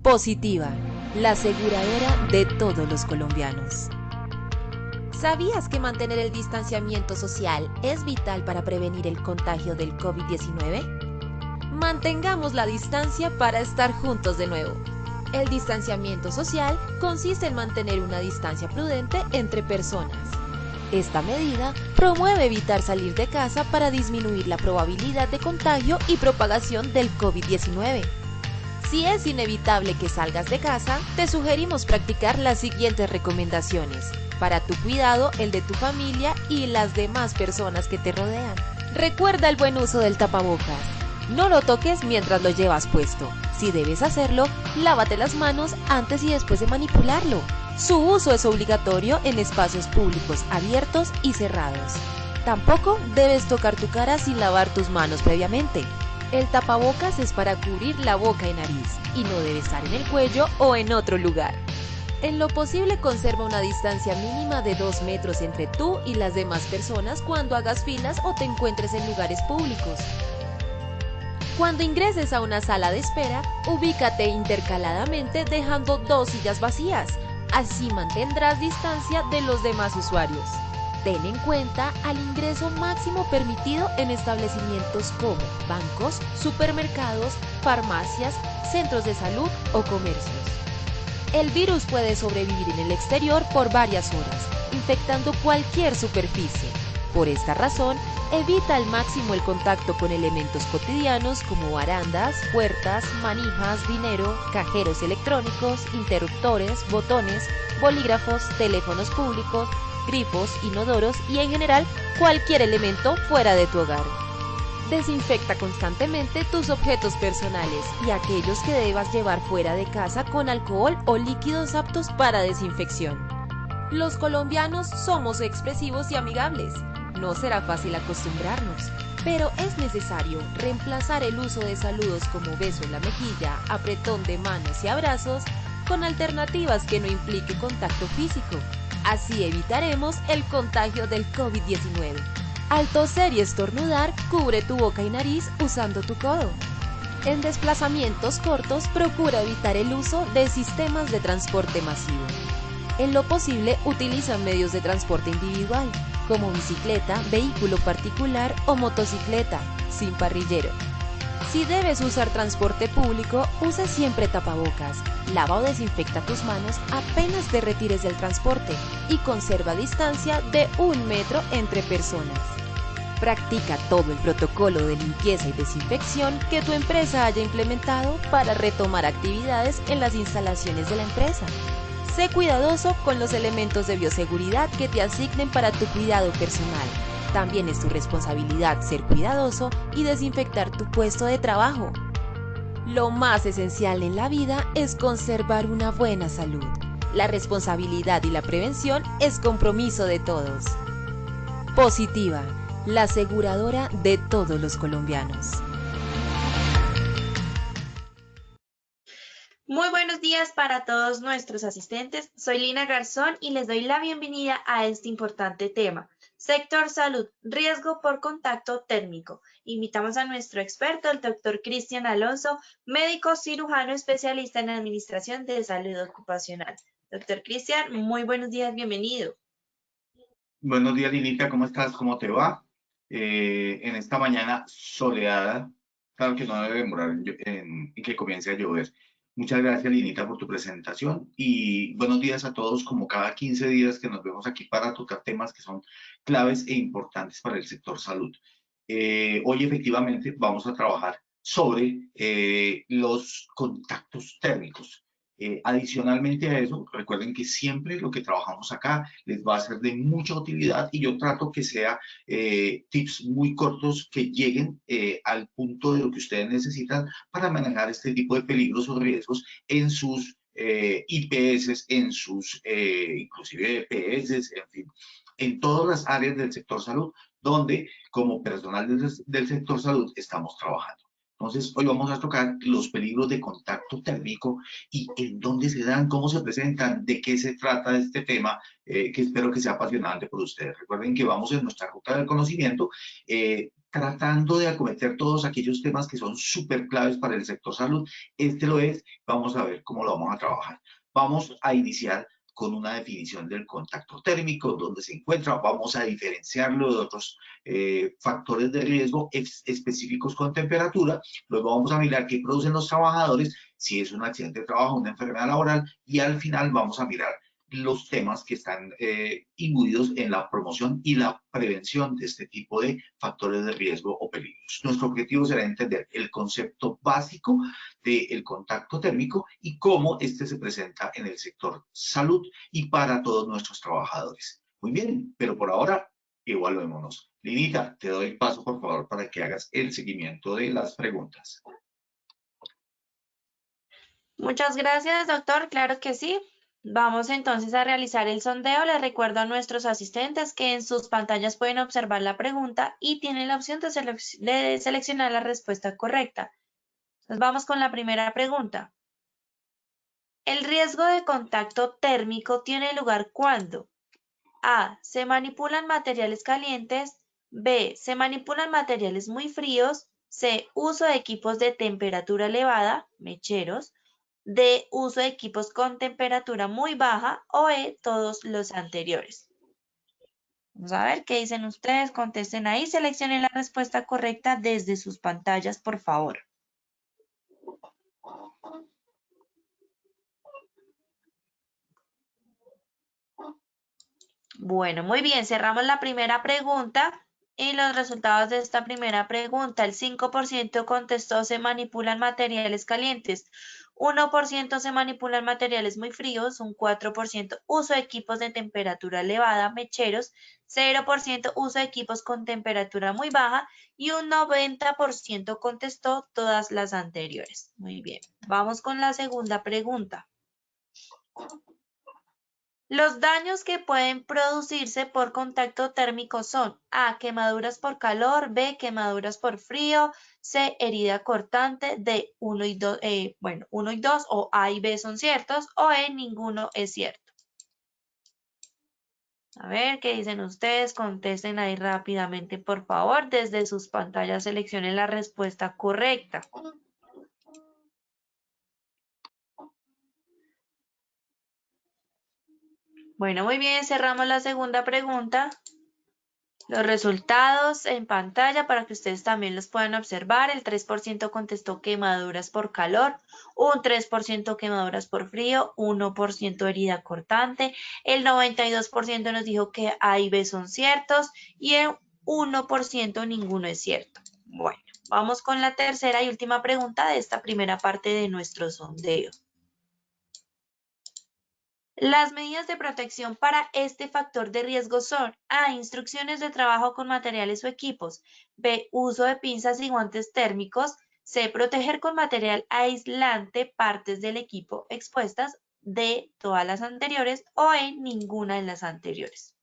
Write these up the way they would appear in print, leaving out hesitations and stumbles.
Positiva, la aseguradora de todos los colombianos. ¿Sabías que mantener el distanciamiento social es vital para prevenir el contagio del COVID-19? Mantengamos la distancia para estar juntos de nuevo. El distanciamiento social consiste en mantener una distancia prudente entre personas. Esta medida promueve evitar salir de casa para disminuir la probabilidad de contagio y propagación del COVID-19. Si es inevitable que salgas de casa, te sugerimos practicar las siguientes recomendaciones para tu cuidado, el de tu familia y las demás personas que te rodean. Recuerda el buen uso del tapabocas. No lo toques mientras lo llevas puesto. Si debes hacerlo, lávate las manos antes y después de manipularlo. Su uso es obligatorio en espacios públicos abiertos y cerrados. Tampoco debes tocar tu cara sin lavar tus manos previamente. El tapabocas es para cubrir la boca y nariz y no debe estar en el cuello o en otro lugar. En lo posible conserva una distancia mínima de 2 metros entre tú y las demás personas cuando hagas filas o te encuentres en lugares públicos. Cuando ingreses a una sala de espera, ubícate intercaladamente dejando 2 sillas vacías. Así mantendrás distancia de los demás usuarios. Ten en cuenta al ingreso máximo permitido en establecimientos como bancos, supermercados, farmacias, centros de salud o comercios. El virus puede sobrevivir en el exterior por varias horas, infectando cualquier superficie. Por esta razón, evita al máximo el contacto con elementos cotidianos como barandas, puertas, manijas, dinero, cajeros electrónicos, interruptores, botones, bolígrafos, teléfonos públicos, grifos, inodoros y en general cualquier elemento fuera de tu hogar. Desinfecta constantemente tus objetos personales y aquellos que debas llevar fuera de casa con alcohol o líquidos aptos para desinfección. Los colombianos somos expresivos y amigables. No será fácil acostumbrarnos, pero es necesario reemplazar el uso de saludos como beso en la mejilla, apretón de manos y abrazos con alternativas que no implique contacto físico. Así evitaremos el contagio del COVID-19. Al toser y estornudar, cubre tu boca y nariz usando tu codo. En desplazamientos cortos, procura evitar el uso de sistemas de transporte masivo. En lo posible, utiliza medios de transporte individual, como bicicleta, vehículo particular o motocicleta, sin parrillero. Si debes usar transporte público, usa siempre tapabocas, lava o desinfecta tus manos apenas te retires del transporte y conserva distancia de 1 metro entre personas. Practica todo el protocolo de limpieza y desinfección que tu empresa haya implementado para retomar actividades en las instalaciones de la empresa. Sé cuidadoso con los elementos de bioseguridad que te asignen para tu cuidado personal. También es tu responsabilidad ser cuidadoso y desinfectar tu puesto de trabajo. Lo más esencial en la vida es conservar una buena salud. La responsabilidad y la prevención es compromiso de todos. Positiva, la aseguradora de todos los colombianos. Muy buenos días para todos nuestros asistentes. Soy Lina Garzón y les doy la bienvenida a este importante tema. Sector salud, riesgo por contacto térmico. Invitamos a nuestro experto, el doctor Cristian Alonso, médico cirujano especialista en administración de salud ocupacional. Doctor Cristian, muy buenos días, bienvenido. Buenos días, Linita, ¿cómo estás? ¿Cómo te va? En esta mañana soleada, claro que no debe demorar en que comience a llover. Muchas gracias, Linita, por tu presentación y buenos días a todos, como cada 15 días que nos vemos aquí para tocar temas que son claves e importantes para el sector salud. Hoy efectivamente vamos a trabajar sobre los contactos térmicos. Adicionalmente a eso, recuerden que siempre lo que trabajamos acá les va a ser de mucha utilidad y yo trato que sea tips muy cortos que lleguen al punto de lo que ustedes necesitan para manejar este tipo de peligros o riesgos en sus IPS, en sus inclusive EPS, en fin, en todas las áreas del sector salud donde como personal del sector salud estamos trabajando. Entonces, hoy vamos a tocar los peligros de contacto térmico y en dónde se dan, cómo se presentan, de qué se trata este tema, que espero que sea apasionante por ustedes. Recuerden que vamos en nuestra ruta del conocimiento, tratando de acometer todos aquellos temas que son súper claves para el sector salud. Este lo es, vamos a ver cómo lo vamos a trabajar. Vamos a iniciar con una definición del contacto térmico, dónde se encuentra, vamos a diferenciarlo de otros factores de riesgo específicos con temperatura, luego vamos a mirar qué producen los trabajadores, si es un accidente de trabajo, una enfermedad laboral, y al final vamos a mirar los temas que están imbuidos en la promoción y la prevención de este tipo de factores de riesgo o peligros. Nuestro objetivo será entender el concepto básico del contacto térmico y cómo este se presenta en el sector salud y para todos nuestros trabajadores. Muy bien, pero por ahora evaluémonos. Linita, te doy paso por favor para que hagas el seguimiento de las preguntas. Muchas gracias, doctor. Claro que sí. Vamos entonces a realizar el sondeo. Les recuerdo a nuestros asistentes que en sus pantallas pueden observar la pregunta y tienen la opción de seleccionar la respuesta correcta. Entonces vamos con la primera pregunta. ¿El riesgo de contacto térmico tiene lugar cuando? A. Se manipulan materiales calientes. B. Se manipulan materiales muy fríos. C. Uso de equipos de temperatura elevada, mecheros. D. Uso de equipos con temperatura muy baja. O E. Todos los anteriores. Vamos a ver qué dicen ustedes. Contesten ahí. Seleccionen la respuesta correcta desde sus pantallas, por favor. Bueno, muy bien, cerramos la primera pregunta y los resultados de esta primera pregunta. El 5% contestó se manipulan materiales calientes, 1% se manipulan materiales muy fríos, un 4% uso de equipos de temperatura elevada, mecheros, 0% uso de equipos con temperatura muy baja y un 90% contestó todas las anteriores. Muy bien, vamos con la segunda pregunta. Los daños que pueden producirse por contacto térmico son A. Quemaduras por calor, B. Quemaduras por frío, C. Herida cortante, D. 1 y 2, 1 y 2 o A y B son ciertos o E. Ninguno es cierto. A ver, ¿qué dicen ustedes? Contesten ahí rápidamente, por favor. Desde sus pantallas seleccionen la respuesta correcta. Bueno, muy bien, cerramos la segunda pregunta. Los resultados en pantalla para que ustedes también los puedan observar. El 3% contestó quemaduras por calor, un 3% quemaduras por frío, 1% herida cortante, el 92% nos dijo que A y B son ciertos y el 1% ninguno es cierto. Bueno, vamos con la tercera y última pregunta de esta primera parte de nuestro sondeo. Las medidas de protección para este factor de riesgo son A. Instrucciones de trabajo con materiales o equipos. B. Uso de pinzas y guantes térmicos. C. Proteger con material aislante partes del equipo expuestas. D. Todas las anteriores. O E. Ninguna de las anteriores.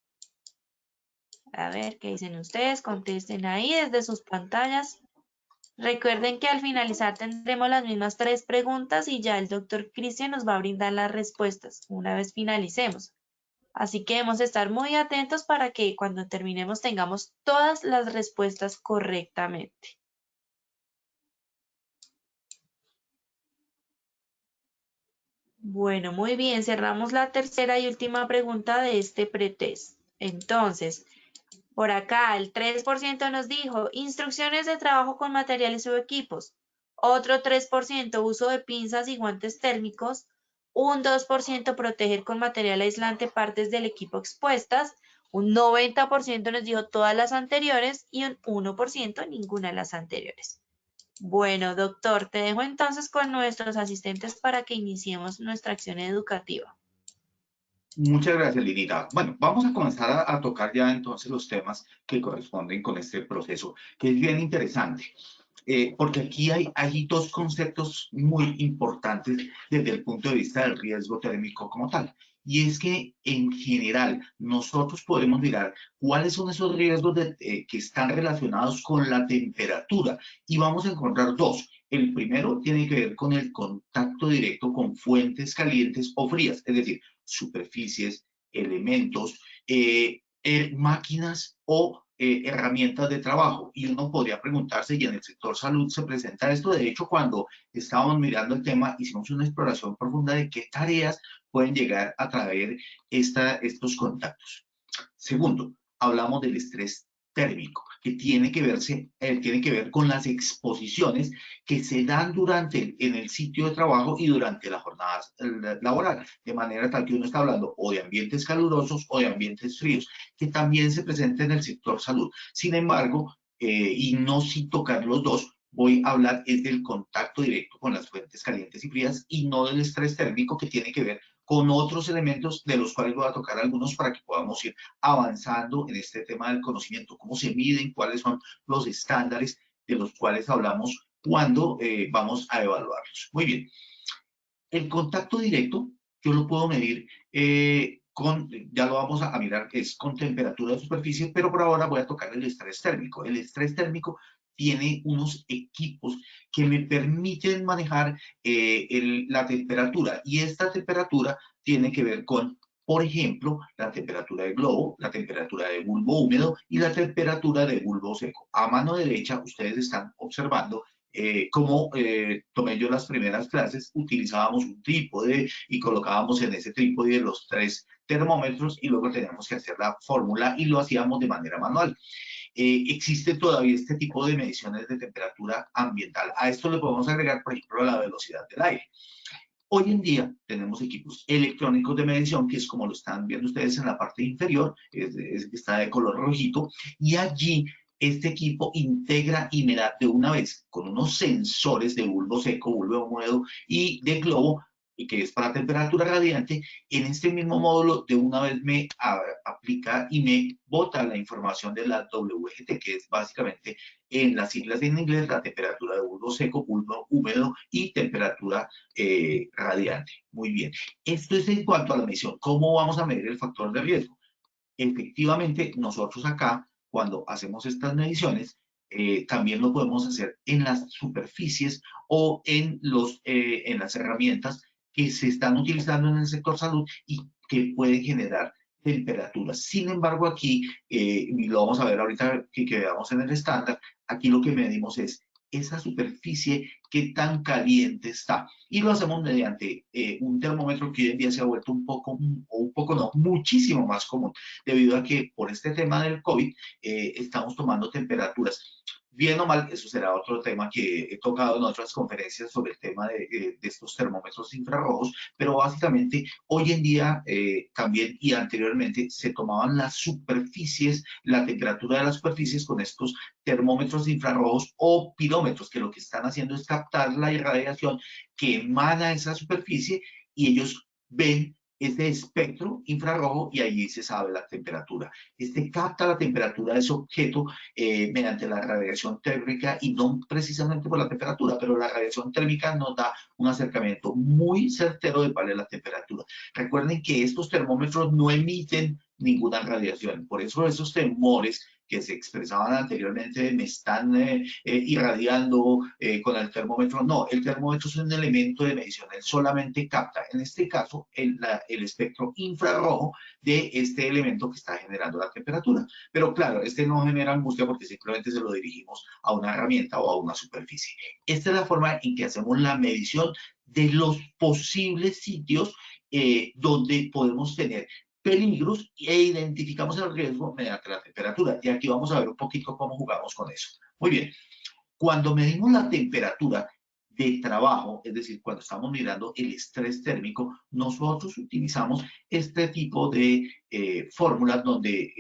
A ver, ¿qué dicen ustedes? Contesten ahí desde sus pantallas. Recuerden que al finalizar tendremos las mismas 3 preguntas y ya el doctor Cristian nos va a brindar las respuestas una vez finalicemos. Así que debemos estar muy atentos para que cuando terminemos tengamos todas las respuestas correctamente. Bueno, muy bien, cerramos la tercera y última pregunta de este pretest. Entonces, por acá el 3% nos dijo instrucciones de trabajo con materiales o equipos. Otro 3% uso de pinzas y guantes térmicos. Un 2% proteger con material aislante partes del equipo expuestas. Un 90% nos dijo todas las anteriores y un 1% ninguna de las anteriores. Bueno, doctor, te dejo entonces con nuestros asistentes para que iniciemos nuestra acción educativa. Muchas gracias, Linita. Bueno, vamos a comenzar a tocar ya entonces los temas que corresponden con este proceso, que es bien interesante, porque aquí hay dos conceptos muy importantes desde el punto de vista del riesgo térmico como tal. Y es que en general nosotros podemos mirar cuáles son esos riesgos que están relacionados con la temperatura y vamos a encontrar dos. El primero tiene que ver con el contacto directo con fuentes calientes o frías, es decir, superficies, elementos, máquinas o herramientas de trabajo. Y uno podría preguntarse, y en el sector salud se presenta esto. De hecho, cuando estábamos mirando el tema, hicimos una exploración profunda de qué tareas pueden llegar a traer estos contactos. Segundo, hablamos del estrés térmico, que tiene que ver con las exposiciones que se dan en el sitio de trabajo y durante la jornada laboral, de manera tal que uno está hablando o de ambientes calurosos o de ambientes fríos, que también se presenta en el sector salud. Sin embargo, y no sin tocar los dos, voy a hablar es del contacto directo con las fuentes calientes y frías y no del estrés térmico, que tiene que ver con otros elementos de los cuales voy a tocar algunos para que podamos ir avanzando en este tema del conocimiento, cómo se miden, cuáles son los estándares de los cuales hablamos cuando vamos a evaluarlos. Muy bien, el contacto directo yo lo puedo medir ya lo vamos a mirar, que es con temperatura de superficie, pero por ahora voy a tocar el estrés térmico. El estrés térmico tiene unos equipos que me permiten manejar la temperatura, y esta temperatura tiene que ver con, por ejemplo, la temperatura de globo, la temperatura de bulbo húmedo y la temperatura de bulbo seco. A mano derecha ustedes están observando como tomé yo las primeras clases, utilizábamos un trípode y colocábamos en ese trípode los 3 termómetros y luego teníamos que hacer la fórmula y lo hacíamos de manera manual. Existe todavía este tipo de mediciones de temperatura ambiental. A esto le podemos agregar, por ejemplo, la velocidad del aire. Hoy en día tenemos equipos electrónicos de medición, que es como lo están viendo ustedes en la parte inferior, está de color rojito, y allí este equipo integra y me da de una vez con unos sensores de bulbo seco, bulbo húmedo y de globo, que es para temperatura radiante. En este mismo módulo de una vez me aplica y me bota la información de la WGT, que es básicamente en las siglas en inglés la temperatura de bulbo seco, bulbo húmedo y temperatura radiante. Muy bien. Esto es en cuanto a la medición. ¿Cómo vamos a medir el factor de riesgo? Efectivamente, nosotros acá, cuando hacemos estas mediciones, también lo podemos hacer en las superficies o en las herramientas que se están utilizando en el sector salud y que pueden generar temperaturas. Sin embargo, aquí, y lo vamos a ver ahorita que veamos en el estándar, aquí lo que medimos es esa superficie, qué tan caliente está. Y lo hacemos mediante un termómetro que hoy en día se ha vuelto no, muchísimo más común, debido a que por este tema del COVID estamos tomando temperaturas. Bien o mal, eso será otro tema que he tocado en otras conferencias sobre el tema de estos termómetros infrarrojos, pero básicamente hoy en día también y anteriormente se tomaban las superficies, la temperatura de las superficies con estos termómetros infrarrojos o pirómetros, que lo que están haciendo es captar la irradiación que emana esa superficie y ellos ven ese espectro infrarrojo y allí se sabe la temperatura. Este capta la temperatura de ese objeto mediante la radiación térmica y no precisamente por la temperatura, pero la radiación térmica nos da un acercamiento muy certero de cuál es la temperatura. Recuerden que estos termómetros no emiten ninguna radiación, por eso esos temores que se expresaban anteriormente me están irradiando con el termómetro. No, el termómetro es un elemento de medición, él solamente capta, en este caso, el espectro infrarrojo de este elemento que está generando la temperatura. Pero claro, este no genera angustia porque simplemente se lo dirigimos a una herramienta o a una superficie. Esta es la forma en que hacemos la medición de los posibles sitios donde podemos tener peligros e identificamos el riesgo mediante la temperatura. Y aquí vamos a ver un poquito cómo jugamos con eso. Muy bien. Cuando medimos la temperatura de trabajo, es decir, cuando estamos mirando el estrés térmico, nosotros utilizamos este tipo de fórmulas donde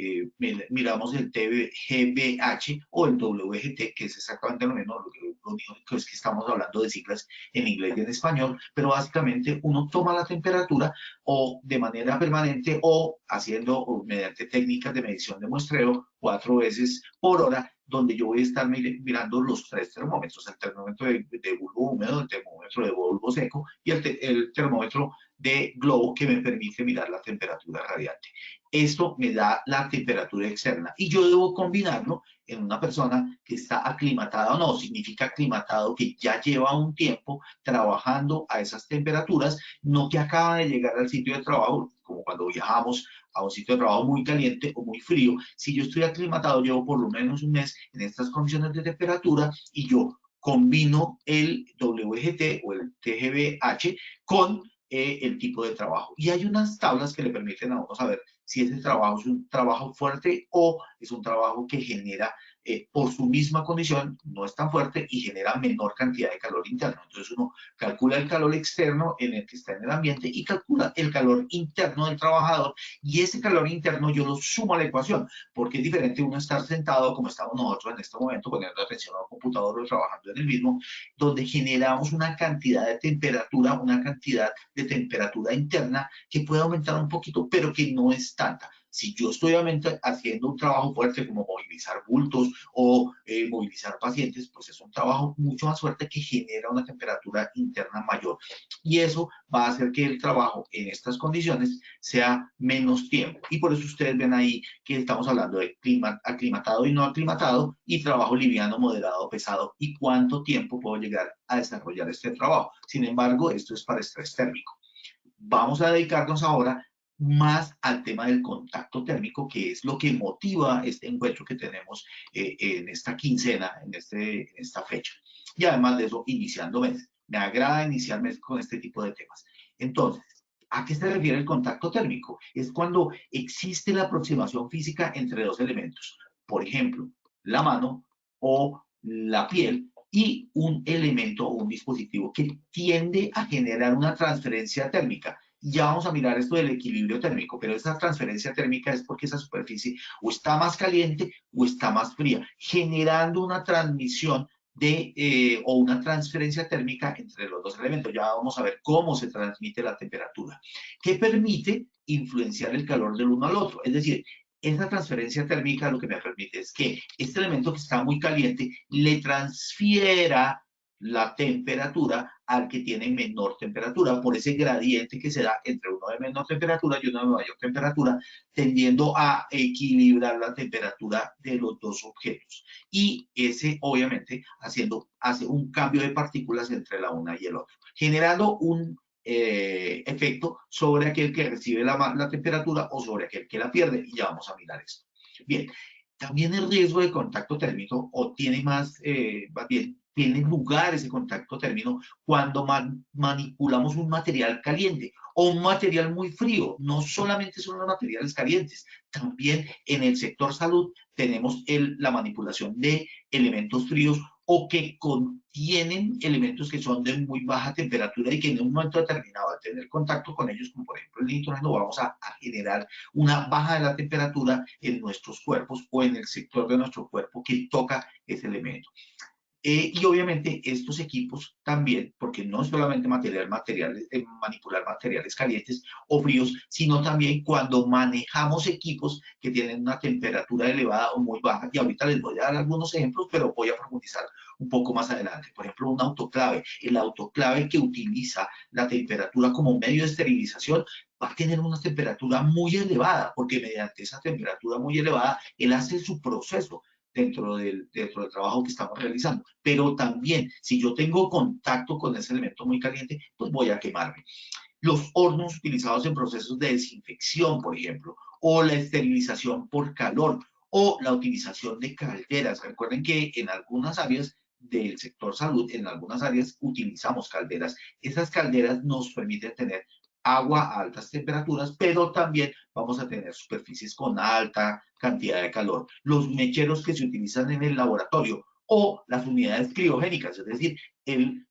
miramos el TGBH o el WGT, que es exactamente lo mismo, lo único es que estamos hablando de siglas en inglés y en español, pero básicamente uno toma la temperatura o de manera permanente o haciendo o mediante técnicas de medición de muestreo 4 veces por hora, donde yo voy a estar mirando los 3 termómetros, el termómetro de bulbo húmedo, el termómetro de bulbo seco y el termómetro de globo, que me permite mirar la temperatura radiante. Esto me da la temperatura externa y yo debo combinarlo en una persona que está aclimatada o no. Significa aclimatado que ya lleva un tiempo trabajando a esas temperaturas, no que acaba de llegar al sitio de trabajo, como cuando viajamos a un sitio de trabajo muy caliente o muy frío, si yo estoy aclimatado, llevo por lo menos un mes en estas condiciones de temperatura y yo combino el WGT o el TGBH con el tipo de trabajo. Y hay unas tablas que le permiten a uno saber si ese trabajo es un trabajo fuerte o es un trabajo que genera, por su misma condición, no es tan fuerte y genera menor cantidad de calor interno. Entonces uno calcula el calor externo en el que está en el ambiente y calcula el calor interno del trabajador, y ese calor interno yo lo sumo a la ecuación, porque es diferente uno estar sentado como estamos nosotros en este momento, poniendo atención a un computador o trabajando en el mismo, donde generamos una cantidad de temperatura, una cantidad de temperatura interna que puede aumentar un poquito, pero que no es tanta. Si yo estoy haciendo un trabajo fuerte como movilizar bultos o movilizar pacientes, pues es un trabajo mucho más fuerte que genera una temperatura interna mayor. Y eso va a hacer que el trabajo en estas condiciones sea menos tiempo. Y por eso ustedes ven ahí que estamos hablando de clima aclimatado y no aclimatado, y trabajo liviano, moderado, pesado, y cuánto tiempo puedo llegar a desarrollar este trabajo. Sin embargo, esto es para estrés térmico. Vamos a dedicarnos ahora más al tema del contacto térmico, que es lo que motiva este encuentro que tenemos en esta quincena, en esta fecha. Y además de eso, iniciando mes. Me agrada iniciar mes con este tipo de temas. Entonces, ¿a qué se refiere el contacto térmico? Es cuando existe la aproximación física entre dos elementos. Por ejemplo, la mano o la piel y un elemento o un dispositivo que tiende a generar una transferencia térmica. Ya vamos a mirar esto del equilibrio térmico, pero esa transferencia térmica es porque esa superficie o está más caliente o está más fría, generando una transmisión o una transferencia térmica entre los dos elementos. Ya vamos a ver cómo se transmite la temperatura, que permite influenciar el calor del uno al otro. Es decir, esa transferencia térmica lo que me permite es que este elemento que está muy caliente le transfiera la temperatura al que tiene menor temperatura, por ese gradiente que se da entre uno de menor temperatura y uno de mayor temperatura, tendiendo a equilibrar la temperatura de los dos objetos. Y ese, obviamente, hace un cambio de partículas entre la una y el otro, generando un efecto sobre aquel que recibe la temperatura o sobre aquel que la pierde, y ya vamos a mirar esto. Bien, también el riesgo de contacto térmico, o tiene bien, tiene lugar ese contacto térmico cuando manipulamos un material caliente o un material muy frío. No solamente son los materiales calientes, también en el sector salud tenemos la manipulación de elementos fríos o que contienen elementos que son de muy baja temperatura y que en un momento determinado, al tener contacto con ellos, como por ejemplo el nitrógeno, vamos a generar una baja de la temperatura en nuestros cuerpos o en el sector de nuestro cuerpo que toca ese elemento. Y obviamente estos equipos también, porque no es solamente manipular materiales calientes o fríos, sino también cuando manejamos equipos que tienen una temperatura elevada o muy baja. Y ahorita les voy a dar algunos ejemplos, pero voy a profundizar un poco más adelante. Por ejemplo, un autoclave. El autoclave que utiliza la temperatura como medio de esterilización va a tener una temperatura muy elevada, porque mediante esa temperatura muy elevada, él hace su proceso dentro del trabajo que estamos realizando. Pero también, si yo tengo contacto con ese elemento muy caliente, pues voy a quemarme. Los hornos utilizados en procesos de desinfección, por ejemplo, o la esterilización por calor, o la utilización de calderas. Recuerden que en algunas áreas del sector salud, en algunas áreas utilizamos calderas. Esas calderas nos permiten tener agua a altas temperaturas, pero también vamos a tener superficies con alta cantidad de calor. Los mecheros que se utilizan en el laboratorio o las unidades criogénicas, es decir, el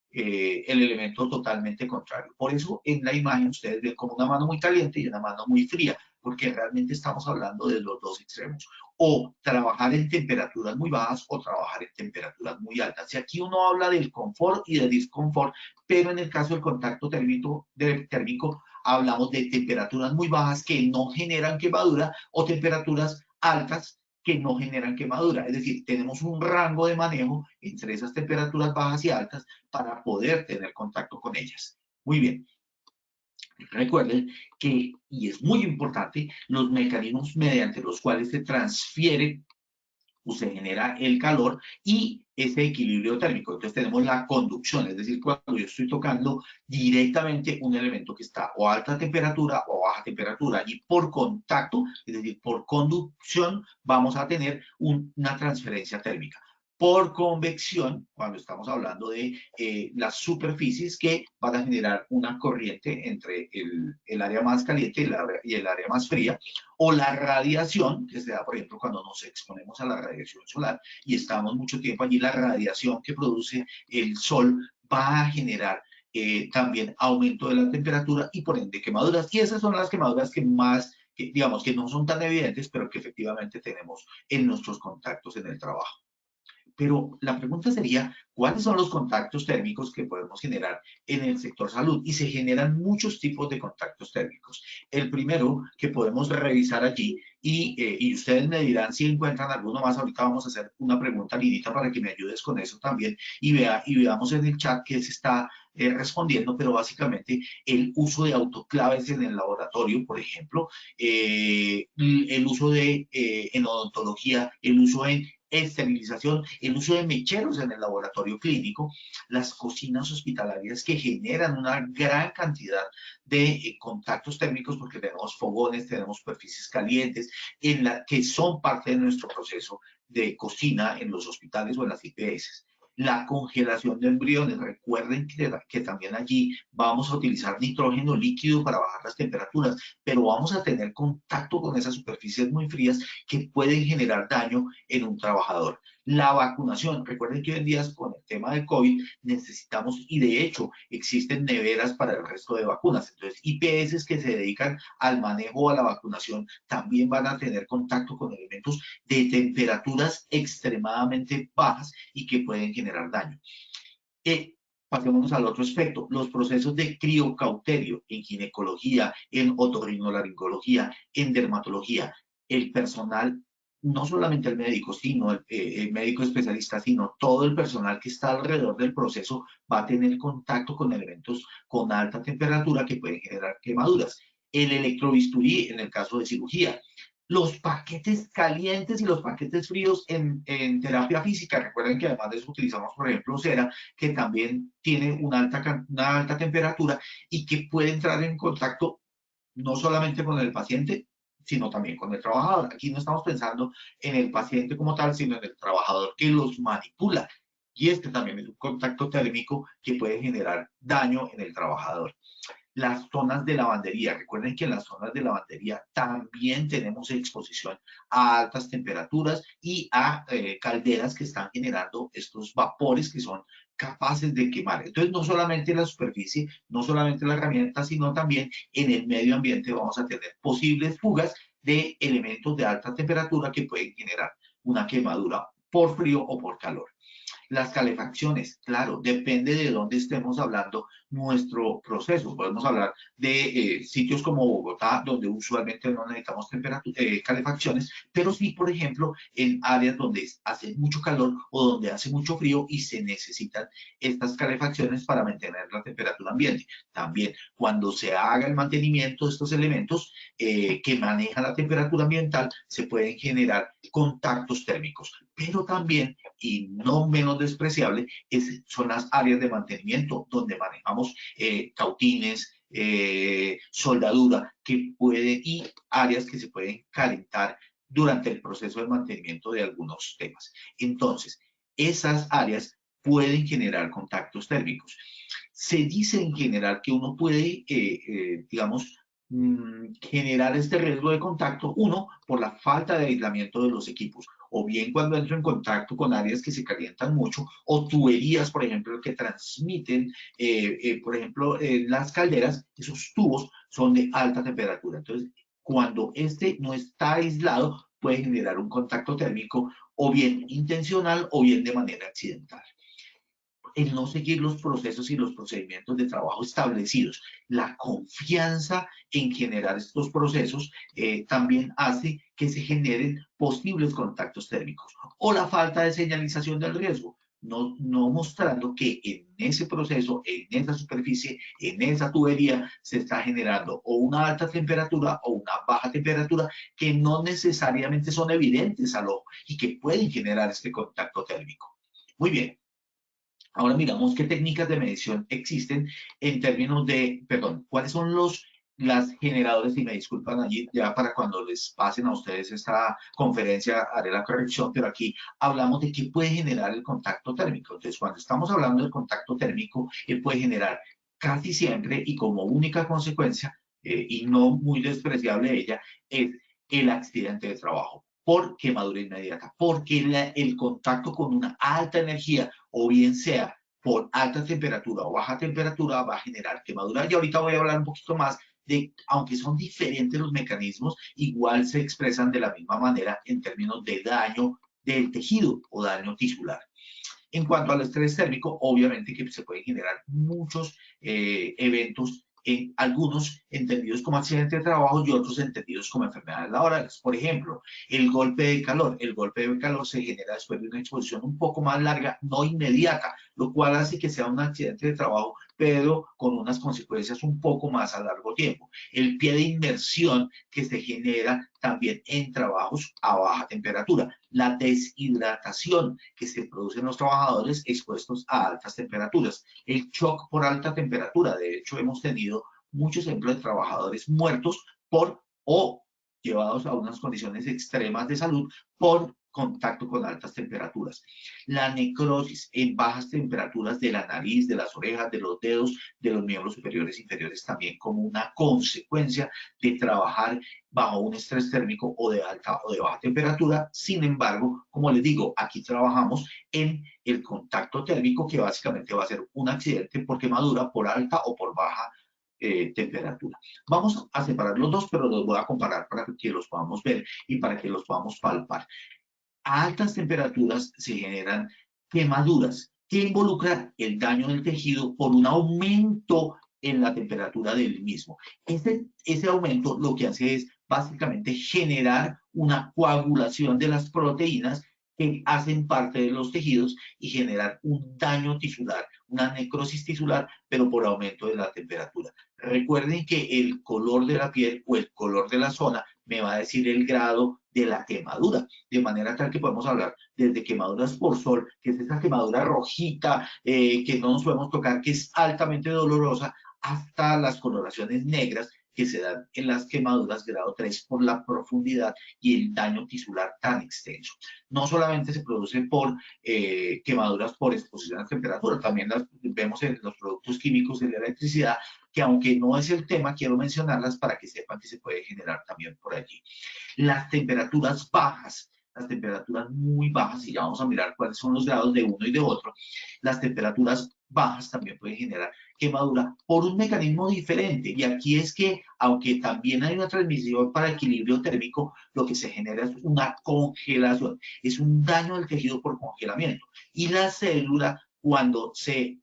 elemento totalmente contrario. Por eso en la imagen ustedes ven como una mano muy caliente y una mano muy fría, porque realmente estamos hablando de los dos extremos. O trabajar en temperaturas muy bajas o trabajar en temperaturas muy altas. Y aquí uno habla del confort y del disconfort, pero en el caso del contacto térmico hablamos de temperaturas muy bajas que no generan quemadura o temperaturas altas que no generan quemadura. Es decir, tenemos un rango de manejo entre esas temperaturas bajas y altas para poder tener contacto con ellas. Muy bien. Recuerden que, y es muy importante, los mecanismos mediante los cuales se transfiere se genera el calor y ese equilibrio térmico. Entonces tenemos la conducción, es decir, cuando yo estoy tocando directamente un elemento que está o a alta temperatura o a baja temperatura, y por contacto, es decir, por conducción, vamos a tener una transferencia térmica. Por convección, cuando estamos hablando de las superficies que van a generar una corriente entre el área más caliente y el área más fría, o la radiación, que se da, por ejemplo, cuando nos exponemos a la radiación solar y estamos mucho tiempo allí, la radiación que produce el sol va a generar también aumento de la temperatura y por ende quemaduras. Y esas son las quemaduras que más, digamos, que no son tan evidentes, pero que efectivamente tenemos en nuestros contactos en el trabajo. Pero la pregunta sería, ¿cuáles son los contactos térmicos que podemos generar en el sector salud? Y se generan muchos tipos de contactos térmicos. El primero que podemos revisar allí, y ustedes me dirán si encuentran alguno más. Ahorita vamos a hacer una pregunta, Lidita, para que me ayudes con eso también, y veamos en el chat que se está respondiendo, pero básicamente el uso de autoclaves en el laboratorio, por ejemplo, el uso en odontología, el uso en esterilización, el uso de mecheros en el laboratorio clínico, las cocinas hospitalarias que generan una gran cantidad de contactos térmicos porque tenemos fogones, tenemos superficies calientes que son parte de nuestro proceso de cocina en los hospitales o en las IPS. La congelación de embriones, recuerden que también allí vamos a utilizar nitrógeno líquido para bajar las temperaturas, pero vamos a tener contacto con esas superficies muy frías que pueden generar daño en un trabajador. La vacunación, recuerden que hoy en día con el tema del COVID necesitamos, y de hecho existen neveras para el resto de vacunas. Entonces, IPS que se dedican al manejo o a la vacunación también van a tener contacto con elementos de temperaturas extremadamente bajas y que pueden generar daño. Pasémonos al otro aspecto, los procesos de criocauterio en ginecología, en otorrinolaringología, en dermatología. El personal, no solamente el médico, sino el médico especialista, sino todo el personal que está alrededor del proceso va a tener contacto con elementos con alta temperatura que pueden generar quemaduras. El electrobisturí en el caso de cirugía. Los paquetes calientes y los paquetes fríos en terapia física. Recuerden que además de eso utilizamos, por ejemplo, cera, que también tiene una alta temperatura y que puede entrar en contacto no solamente con el paciente, sino también con el trabajador. Aquí no estamos pensando en el paciente como tal, sino en el trabajador que los manipula. Y este también es un contacto térmico que puede generar daño en el trabajador. Las zonas de lavandería. Recuerden que en las zonas de lavandería también tenemos exposición a altas temperaturas y a calderas que están generando estos vapores que son capaces de quemar. Entonces, no solamente la superficie, no solamente la herramienta, sino también en el medio ambiente vamos a tener posibles fugas de elementos de alta temperatura que pueden generar una quemadura por frío o por calor. Las calefacciones, claro, depende de dónde estemos hablando nuestro proceso. Podemos hablar de sitios como Bogotá, donde usualmente no necesitamos calefacciones, pero sí, por ejemplo, en áreas donde hace mucho calor o donde hace mucho frío y se necesitan estas calefacciones para mantener la temperatura ambiente. También, cuando se haga el mantenimiento de estos elementos que manejan la temperatura ambiental, se pueden generar contactos térmicos, pero también, y no menos despreciable, son las áreas de mantenimiento donde manejamos cautines, soldadura, y áreas que se pueden calentar durante el proceso de mantenimiento de algunos temas. Entonces, esas áreas pueden generar contactos térmicos. Se dice en general que uno puede, digamos, generar este riesgo de contacto, uno, por la falta de aislamiento de los equipos, o bien cuando entro en contacto con áreas que se calientan mucho, o tuberías, por ejemplo, que transmiten, por ejemplo, las calderas, esos tubos son de alta temperatura. Entonces, cuando este no está aislado, puede generar un contacto térmico, o bien intencional, o bien de manera accidental. El no seguir los procesos y los procedimientos de trabajo establecidos. La confianza en generar estos procesos también hace que se generen posibles contactos térmicos. O la falta de señalización del riesgo. no mostrando que en ese proceso, en esa superficie, en esa tubería, se está generando o una alta temperatura o una baja temperatura que no necesariamente son evidentes al ojo y que pueden generar este contacto térmico. Muy bien. Ahora miramos qué técnicas de medición existen en términos de, perdón, cuáles son las generadores, y me disculpan allí, ya para cuando les pasen a ustedes esta conferencia haré la corrección, pero aquí hablamos de qué puede generar el contacto térmico. Entonces, cuando estamos hablando del contacto térmico, él puede generar casi siempre y como única consecuencia, y no muy despreciable ella, es el accidente de trabajo por quemadura inmediata, porque el contacto con una alta energía o bien sea por alta temperatura o baja temperatura, va a generar quemadura. Y ahorita voy a hablar un poquito más de, aunque son diferentes los mecanismos, igual se expresan de la misma manera en términos de daño del tejido o daño tisular. En cuanto al estrés térmico, obviamente que se pueden generar muchos eventos, algunos entendidos como accidente de trabajo y otros entendidos como enfermedades laborales. Por ejemplo, el golpe de calor. El golpe de calor se genera después de una exposición un poco más larga, no inmediata, lo cual hace que sea un accidente de trabajo, pero con unas consecuencias un poco más a largo tiempo. El pie de inmersión que se genera también en trabajos a baja temperatura. La deshidratación que se produce en los trabajadores expuestos a altas temperaturas. El shock por alta temperatura. De hecho, hemos tenido muchos ejemplos de trabajadores muertos o llevados a unas condiciones extremas de salud por contacto con altas temperaturas. La necrosis en bajas temperaturas de la nariz, de las orejas, de los dedos, de los miembros superiores e inferiores, también como una consecuencia de trabajar bajo un estrés térmico o de alta o de baja temperatura. Sin embargo, como les digo, aquí trabajamos en el contacto térmico, que básicamente va a ser un accidente por quemadura, por alta o por baja temperatura. Vamos a separar los dos, pero los voy a comparar para que los podamos ver y para que los podamos palpar. A altas temperaturas se generan quemaduras que involucran el daño del tejido por un aumento en la temperatura del mismo. Ese aumento lo que hace es básicamente generar una coagulación de las proteínas que hacen parte de los tejidos y generar un daño tisular, una necrosis tisular, pero por aumento de la temperatura. Recuerden que el color de la piel o el color de la zona me va a decir el grado de la quemadura, de manera tal que podemos hablar desde quemaduras por sol, que es esa quemadura rojita que no nos podemos tocar, que es altamente dolorosa, hasta las coloraciones negras que se dan en las quemaduras grado 3 por la profundidad y el daño tisular tan extenso. No solamente se produce por quemaduras por exposición a temperatura, también las vemos en los productos químicos de la electricidad, que aunque no es el tema, quiero mencionarlas para que sepan que se puede generar también por allí. Las temperaturas bajas, las temperaturas muy bajas, y ya vamos a mirar cuáles son los grados de uno y de otro, las temperaturas bajas también pueden generar quemadura por un mecanismo diferente. Y aquí es que, aunque también hay una transmisión para equilibrio térmico, lo que se genera es una congelación, es un daño del tejido por congelamiento. Y la célula, cuando se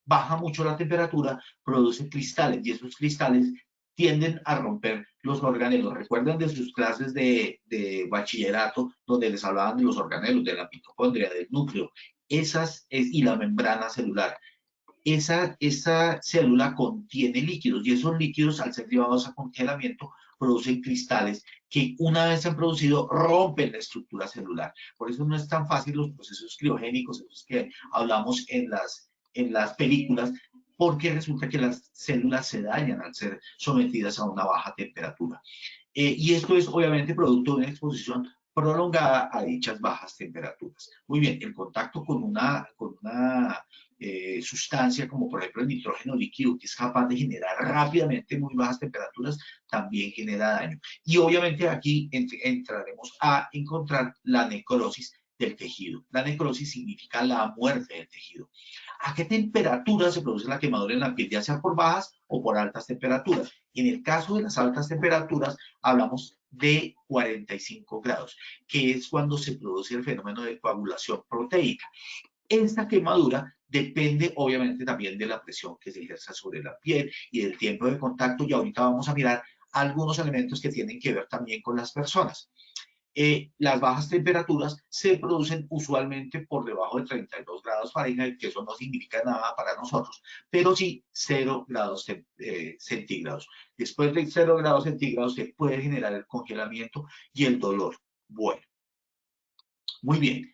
baja mucho la temperatura, produce cristales, y esos cristales tienden a romper los organelos. Recuerden de sus clases de bachillerato, donde les hablaban de los organelos, de la mitocondria, del núcleo, y la membrana celular. Esa célula contiene líquidos, y esos líquidos, al ser llevados a congelamiento, producen cristales que, una vez se han producido, rompen la estructura celular. Por eso no es tan fácil los procesos criogénicos, esos que hablamos en las películas, porque resulta que las células se dañan al ser sometidas a una baja temperatura. Y esto es obviamente producto de una exposición prolongada a dichas bajas temperaturas. Muy bien, el contacto con una sustancia como por ejemplo el nitrógeno líquido, que es capaz de generar rápidamente muy bajas temperaturas, también genera daño. Y obviamente aquí entraremos a encontrar la necrosis del tejido. La necrosis significa la muerte del tejido. ¿A qué temperatura se produce la quemadura en la piel, ya sea por bajas o por altas temperaturas? En el caso de las altas temperaturas, hablamos de 45 grados, que es cuando se produce el fenómeno de coagulación proteica. Esta quemadura depende obviamente también de la presión que se ejerza sobre la piel y del tiempo de contacto, y ahorita vamos a mirar algunos elementos que tienen que ver también con las personas. Las bajas temperaturas se producen usualmente por debajo de 32 grados Fahrenheit, que eso no significa nada para nosotros, pero sí 0 grados centígrados. Después de 0 grados centígrados se puede generar el congelamiento y el dolor. Bueno, muy bien.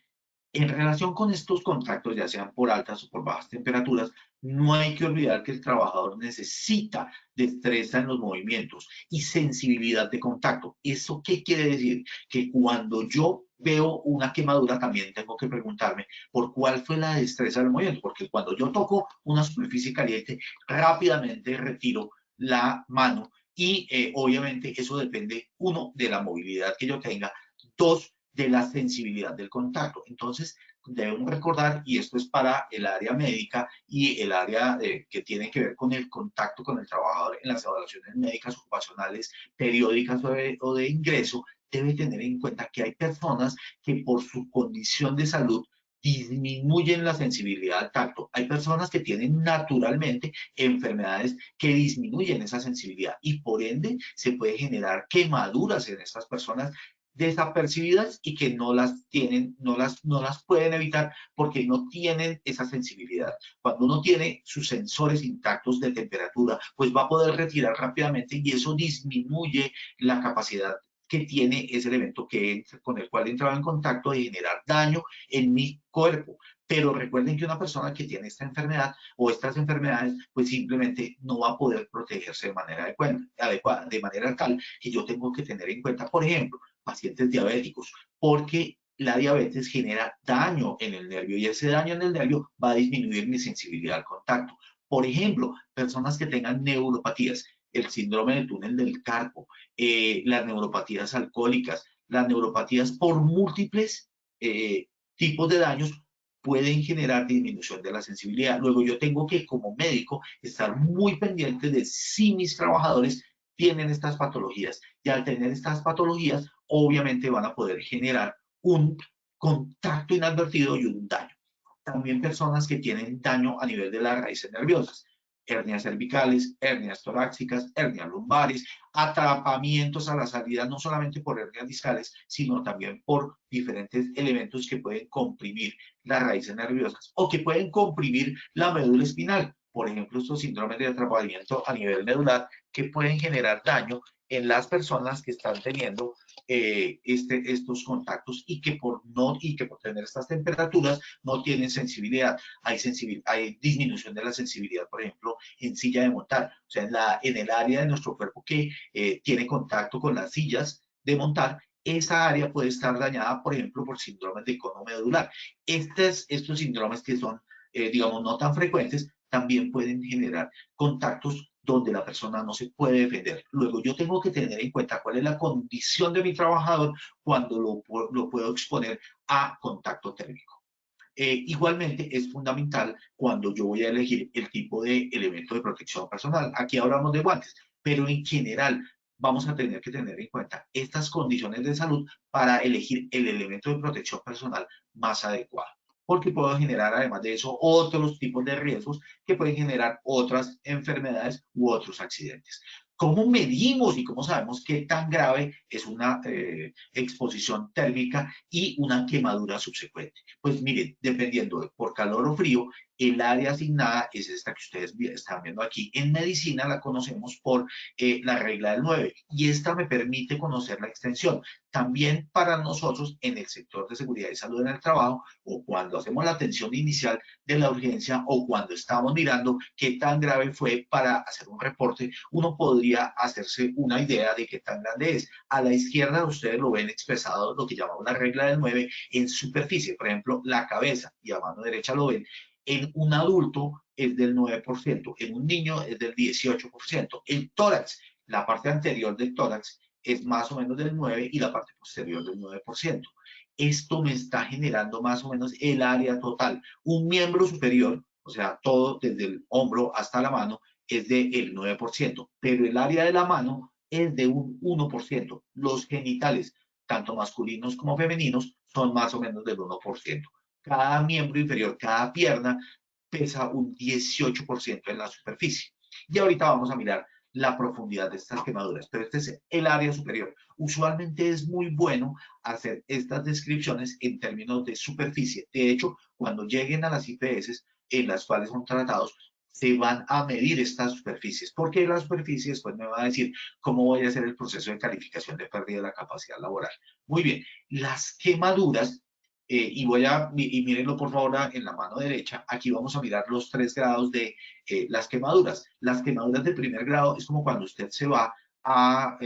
En relación con estos contactos, ya sean por altas o por bajas temperaturas, no hay que olvidar que el trabajador necesita destreza en los movimientos y sensibilidad de contacto. ¿Eso qué quiere decir? Que cuando yo veo una quemadura también tengo que preguntarme por cuál fue la destreza del movimiento, porque cuando yo toco una superficie caliente, rápidamente retiro la mano y obviamente eso depende, uno, de la movilidad que yo tenga, dos, de la sensibilidad del contacto. Entonces, debemos recordar, y esto es para el área médica y el área que tiene que ver con el contacto con el trabajador en las evaluaciones médicas ocupacionales periódicas o de ingreso, debe tener en cuenta que hay personas que por su condición de salud disminuyen la sensibilidad al tacto. Hay personas que tienen naturalmente enfermedades que disminuyen esa sensibilidad y por ende se puede generar quemaduras en estas personas desapercibidas y que no las tienen, no las pueden evitar porque no tienen esa sensibilidad. Cuando uno tiene sus sensores intactos de temperatura, pues va a poder retirar rápidamente y eso disminuye la capacidad que tiene ese elemento con el cual entraba en contacto de generar daño en mi cuerpo. Pero recuerden que una persona que tiene esta enfermedad o estas enfermedades, pues simplemente no va a poder protegerse de manera adecuada, de manera tal que yo tengo que tener en cuenta, por ejemplo, pacientes diabéticos, porque la diabetes genera daño en el nervio y ese daño en el nervio va a disminuir mi sensibilidad al contacto. Por ejemplo, personas que tengan neuropatías, el síndrome del túnel del carpo, las neuropatías alcohólicas, las neuropatías por múltiples tipos de daños pueden generar disminución de la sensibilidad. Luego yo tengo que, como médico, estar muy pendiente de si mis trabajadores tienen estas patologías y al tener estas patologías obviamente van a poder generar un contacto inadvertido y un daño. También personas que tienen daño a nivel de las raíces nerviosas, hernias cervicales, hernias torácicas, hernias lumbares, atrapamientos a la salida, no solamente por hernias discales, sino también por diferentes elementos que pueden comprimir las raíces nerviosas o que pueden comprimir la médula espinal. Por ejemplo, estos síndromes de atrapamiento a nivel medular que pueden generar daño en las personas que están teniendo estos contactos y que por tener estas temperaturas no tienen sensibilidad. Hay disminución de la sensibilidad, por ejemplo, en silla de montar, o sea, en el área de nuestro cuerpo que tiene contacto con las sillas de montar, esa área puede estar dañada, por ejemplo, por síndromes de cono medular. Estos síndromes que son, digamos, no tan frecuentes, también pueden generar contactos donde la persona no se puede defender. Luego yo tengo que tener en cuenta cuál es la condición de mi trabajador cuando lo puedo exponer a contacto térmico. Igualmente es fundamental cuando yo voy a elegir el tipo de elemento de protección personal. Aquí hablamos de guantes, pero en general vamos a tener que tener en cuenta estas condiciones de salud para elegir el elemento de protección personal más adecuado. Porque puedo generar, además de eso, otros tipos de riesgos que pueden generar otras enfermedades u otros accidentes. ¿Cómo medimos y cómo sabemos qué tan grave es una exposición térmica y una quemadura subsecuente? Pues miren, dependiendo de por calor o frío, el área asignada es esta que ustedes están viendo aquí. En medicina la conocemos por la regla del 9 y esta me permite conocer la extensión. También para nosotros en el sector de seguridad y salud en el trabajo o cuando hacemos la atención inicial de la urgencia o cuando estamos mirando qué tan grave fue para hacer un reporte, uno podría hacerse una idea de qué tan grande es. A la izquierda ustedes lo ven expresado, lo que llamamos la regla del 9 en superficie, por ejemplo, la cabeza, y a mano derecha lo ven. En un adulto es del 9%, en un niño es del 18%. El tórax, la parte anterior del tórax, es más o menos del 9% y la parte posterior del 9%. Esto me está generando más o menos el área total. Un miembro superior, o sea, todo desde el hombro hasta la mano, es del 9%, pero el área de la mano es de un 1%. Los genitales, tanto masculinos como femeninos, son más o menos del 1%. Cada miembro inferior, cada pierna, pesa un 18% en la superficie. Y ahorita vamos a mirar la profundidad de estas quemaduras, pero este es el área superior. Usualmente es muy bueno hacer estas descripciones en términos de superficie. De hecho, cuando lleguen a las IPS en las cuales son tratados, se van a medir estas superficies, porque las superficies pues me va a decir cómo voy a hacer el proceso de calificación de pérdida de la capacidad laboral. Muy bien, las quemaduras, y mírenlo por favor en la mano derecha, aquí vamos a mirar los 3 grados de las quemaduras. Las quemaduras de primer grado es como cuando usted se va a,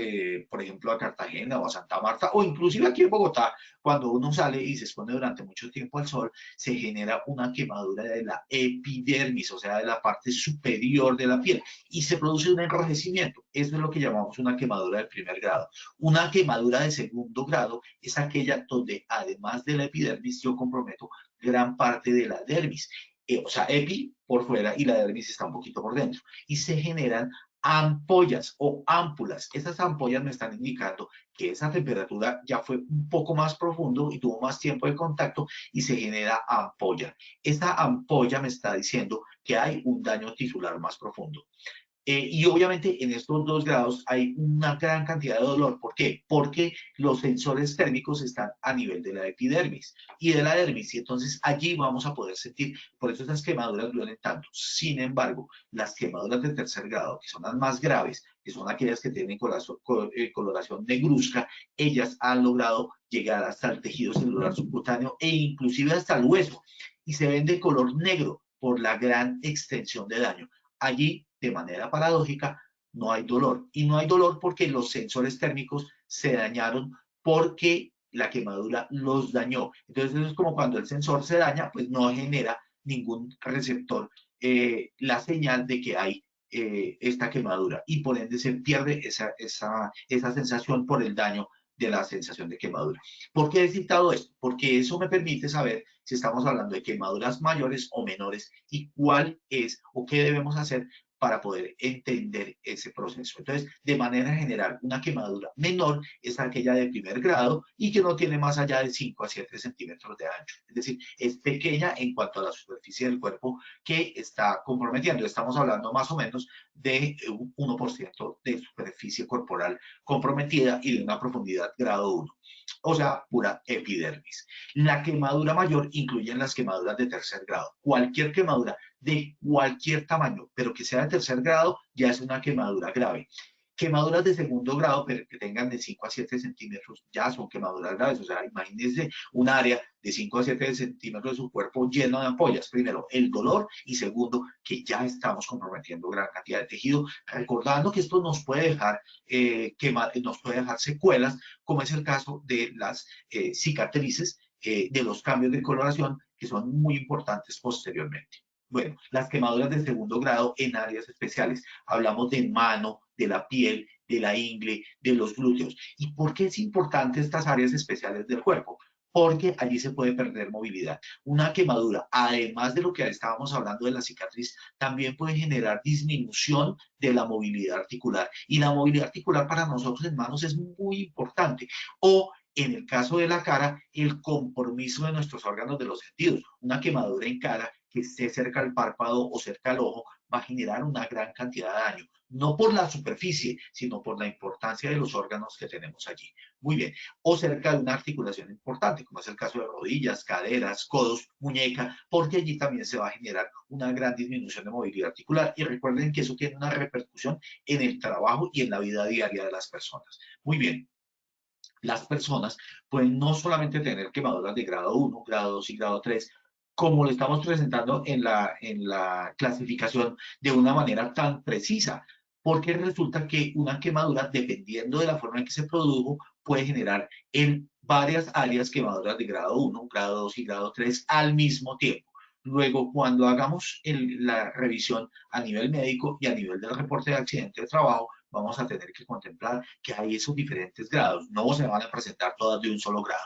por ejemplo, a Cartagena o a Santa Marta, o inclusive aquí en Bogotá, cuando uno sale y se expone durante mucho tiempo al sol, se genera una quemadura de la epidermis, o sea, de la parte superior de la piel, y se produce un enrojecimiento. Eso es lo que llamamos una quemadura de primer grado. Una quemadura de segundo grado es aquella donde, además de la epidermis, yo comprometo gran parte de la dermis. O sea, epi por fuera y la dermis está un poquito por dentro. Y se generan ampollas o ámpulas. Esas ampollas me están indicando que esa temperatura ya fue un poco más profundo y tuvo más tiempo de contacto y se genera ampolla. Esa ampolla me está diciendo que hay un daño tisular más profundo. Y obviamente en estos 2 grados hay una gran cantidad de dolor. ¿Por qué? Porque los sensores térmicos están a nivel de la epidermis y de la dermis. Y entonces allí vamos a poder sentir, por eso esas quemaduras duelen tanto. Sin embargo, las quemaduras de tercer grado, que son las más graves, que son aquellas que tienen coloración negruzca, ellas han logrado llegar hasta el tejido celular subcutáneo e inclusive hasta el hueso. Y se ven de color negro por la gran extensión de daño. Allí, de manera paradójica, no hay dolor. Y no hay dolor porque los sensores térmicos se dañaron porque la quemadura los dañó. Entonces, eso es como cuando el sensor se daña, pues no genera ningún receptor la señal de que hay esta quemadura. Y por ende se pierde esa sensación por el daño de la sensación de quemadura. ¿Por qué he citado esto? Porque eso me permite saber si estamos hablando de quemaduras mayores o menores y cuál es o qué debemos hacer para poder entender ese proceso. Entonces, de manera general, una quemadura menor es aquella de primer grado y que no tiene más allá de 5 a 7 centímetros de ancho. Es decir, es pequeña en cuanto a la superficie del cuerpo que está comprometiendo. Estamos hablando más o menos de un 1% de superficie corporal comprometida y de una profundidad grado 1. O sea, pura epidermis. La quemadura mayor incluye las quemaduras de tercer grado. Cualquier quemadura de cualquier tamaño, pero que sea de tercer grado, ya es una quemadura grave. Quemaduras de segundo grado, pero que tengan de 5 a 7 centímetros, ya son quemaduras graves. O sea, imagínense un área de 5 a 7 centímetros de su cuerpo lleno de ampollas. Primero, el dolor y segundo, que ya estamos comprometiendo gran cantidad de tejido. Recordando que esto nos puede dejar, nos puede dejar secuelas, como es el caso de las cicatrices, de los cambios de coloración, que son muy importantes posteriormente. Bueno, las quemaduras de segundo grado en áreas especiales. Hablamos de mano, de la piel, de la ingle, de los glúteos. ¿Y por qué es importante estas áreas especiales del cuerpo? Porque allí se puede perder movilidad. Una quemadura, además de lo que estábamos hablando de la cicatriz, también puede generar disminución de la movilidad articular. Y la movilidad articular para nosotros en manos es muy importante. O en el caso de la cara, el compromiso de nuestros órganos de los sentidos. Una quemadura en cara que esté cerca al párpado o cerca al ojo va a generar una gran cantidad de daño, no por la superficie, sino por la importancia de los órganos que tenemos allí. Muy bien, o cerca de una articulación importante, como es el caso de rodillas, caderas, codos, muñeca, porque allí también se va a generar una gran disminución de movilidad articular. Y recuerden que eso tiene una repercusión en el trabajo y en la vida diaria de las personas. Muy bien. Las personas pueden no solamente tener quemaduras de grado 1, grado 2 y grado 3, como lo estamos presentando en la clasificación de una manera tan precisa, porque resulta que una quemadura, dependiendo de la forma en que se produjo, puede generar en varias áreas quemaduras de grado 1, grado 2 y grado 3 al mismo tiempo. Luego, cuando hagamos la revisión a nivel médico y a nivel del reporte de accidente de trabajo, vamos a tener que contemplar que hay esos diferentes grados. No se van a presentar todas de un solo grado.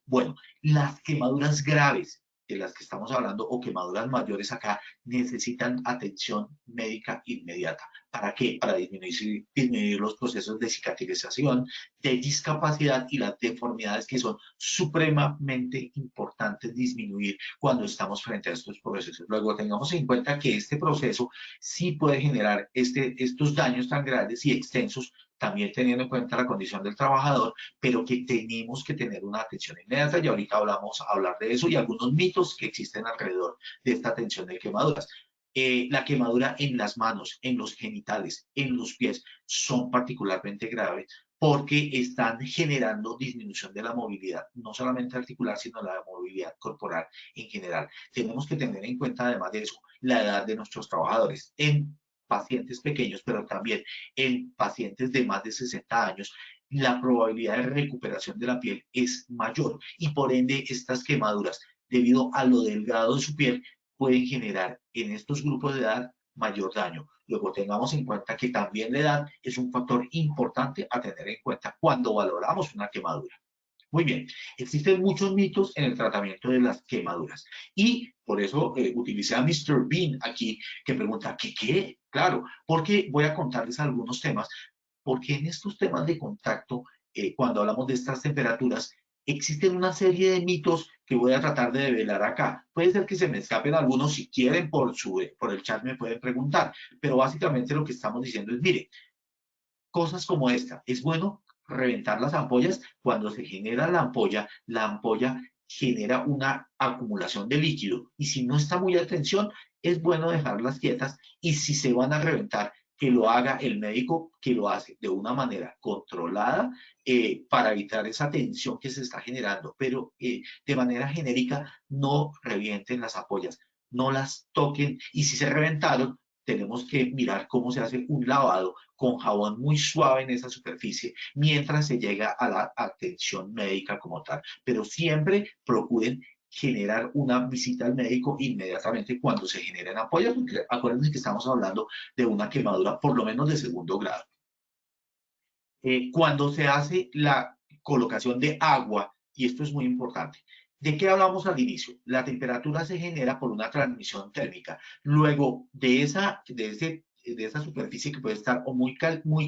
Bueno, las quemaduras graves de las que estamos hablando o quemaduras mayores acá necesitan atención médica inmediata. ¿Para qué? Para disminuir los procesos de cicatrización, de discapacidad y las deformidades que son supremamente importantes disminuir cuando estamos frente a estos procesos. Luego tengamos en cuenta que este proceso sí puede generar estos daños tan grandes y extensos, también teniendo en cuenta la condición del trabajador, pero que tenemos que tener una atención inmediata y ahorita vamos a hablar de eso y algunos mitos que existen alrededor de esta atención de quemaduras. La quemadura en las manos, en los genitales, en los pies son particularmente graves porque están generando disminución de la movilidad, no solamente articular, sino la movilidad corporal en general. Tenemos que tener en cuenta, además de eso, la edad de nuestros trabajadores. En pacientes pequeños, pero también en pacientes de más de 60 años, la probabilidad de recuperación de la piel es mayor y por ende estas quemaduras, debido a lo delgado de su piel, pueden generar en estos grupos de edad mayor daño. Luego tengamos en cuenta que también la edad es un factor importante a tener en cuenta cuando valoramos una quemadura. Muy bien, existen muchos mitos en el tratamiento de las quemaduras y por eso utilicé a Mr. Bean aquí que pregunta, ¿qué? Claro, porque voy a contarles algunos temas, porque en estos temas de contacto, cuando hablamos de estas temperaturas, existen una serie de mitos que voy a tratar de develar acá. Puede ser que se me escapen algunos, si quieren por el chat me pueden preguntar, pero básicamente lo que estamos diciendo es, mire, cosas como esta, es bueno reventar las ampollas. Cuando se genera la ampolla genera una acumulación de líquido y si no está muy a tensión, es bueno dejarlas quietas y si se van a reventar, que lo haga el médico que lo hace de una manera controlada para evitar esa tensión que se está generando, pero de manera genérica no revienten las ampollas, no las toquen y si se reventaron, tenemos que mirar cómo se hace un lavado con jabón muy suave en esa superficie mientras se llega a la atención médica como tal. Pero siempre procuren generar una visita al médico inmediatamente cuando se generen ampollas, porque acuérdense que estamos hablando de una quemadura por lo menos de segundo grado. Cuando se hace la colocación de agua, y esto es muy importante, ¿de qué hablamos al inicio? La temperatura se genera por una transmisión térmica. Luego de esa superficie que puede estar o muy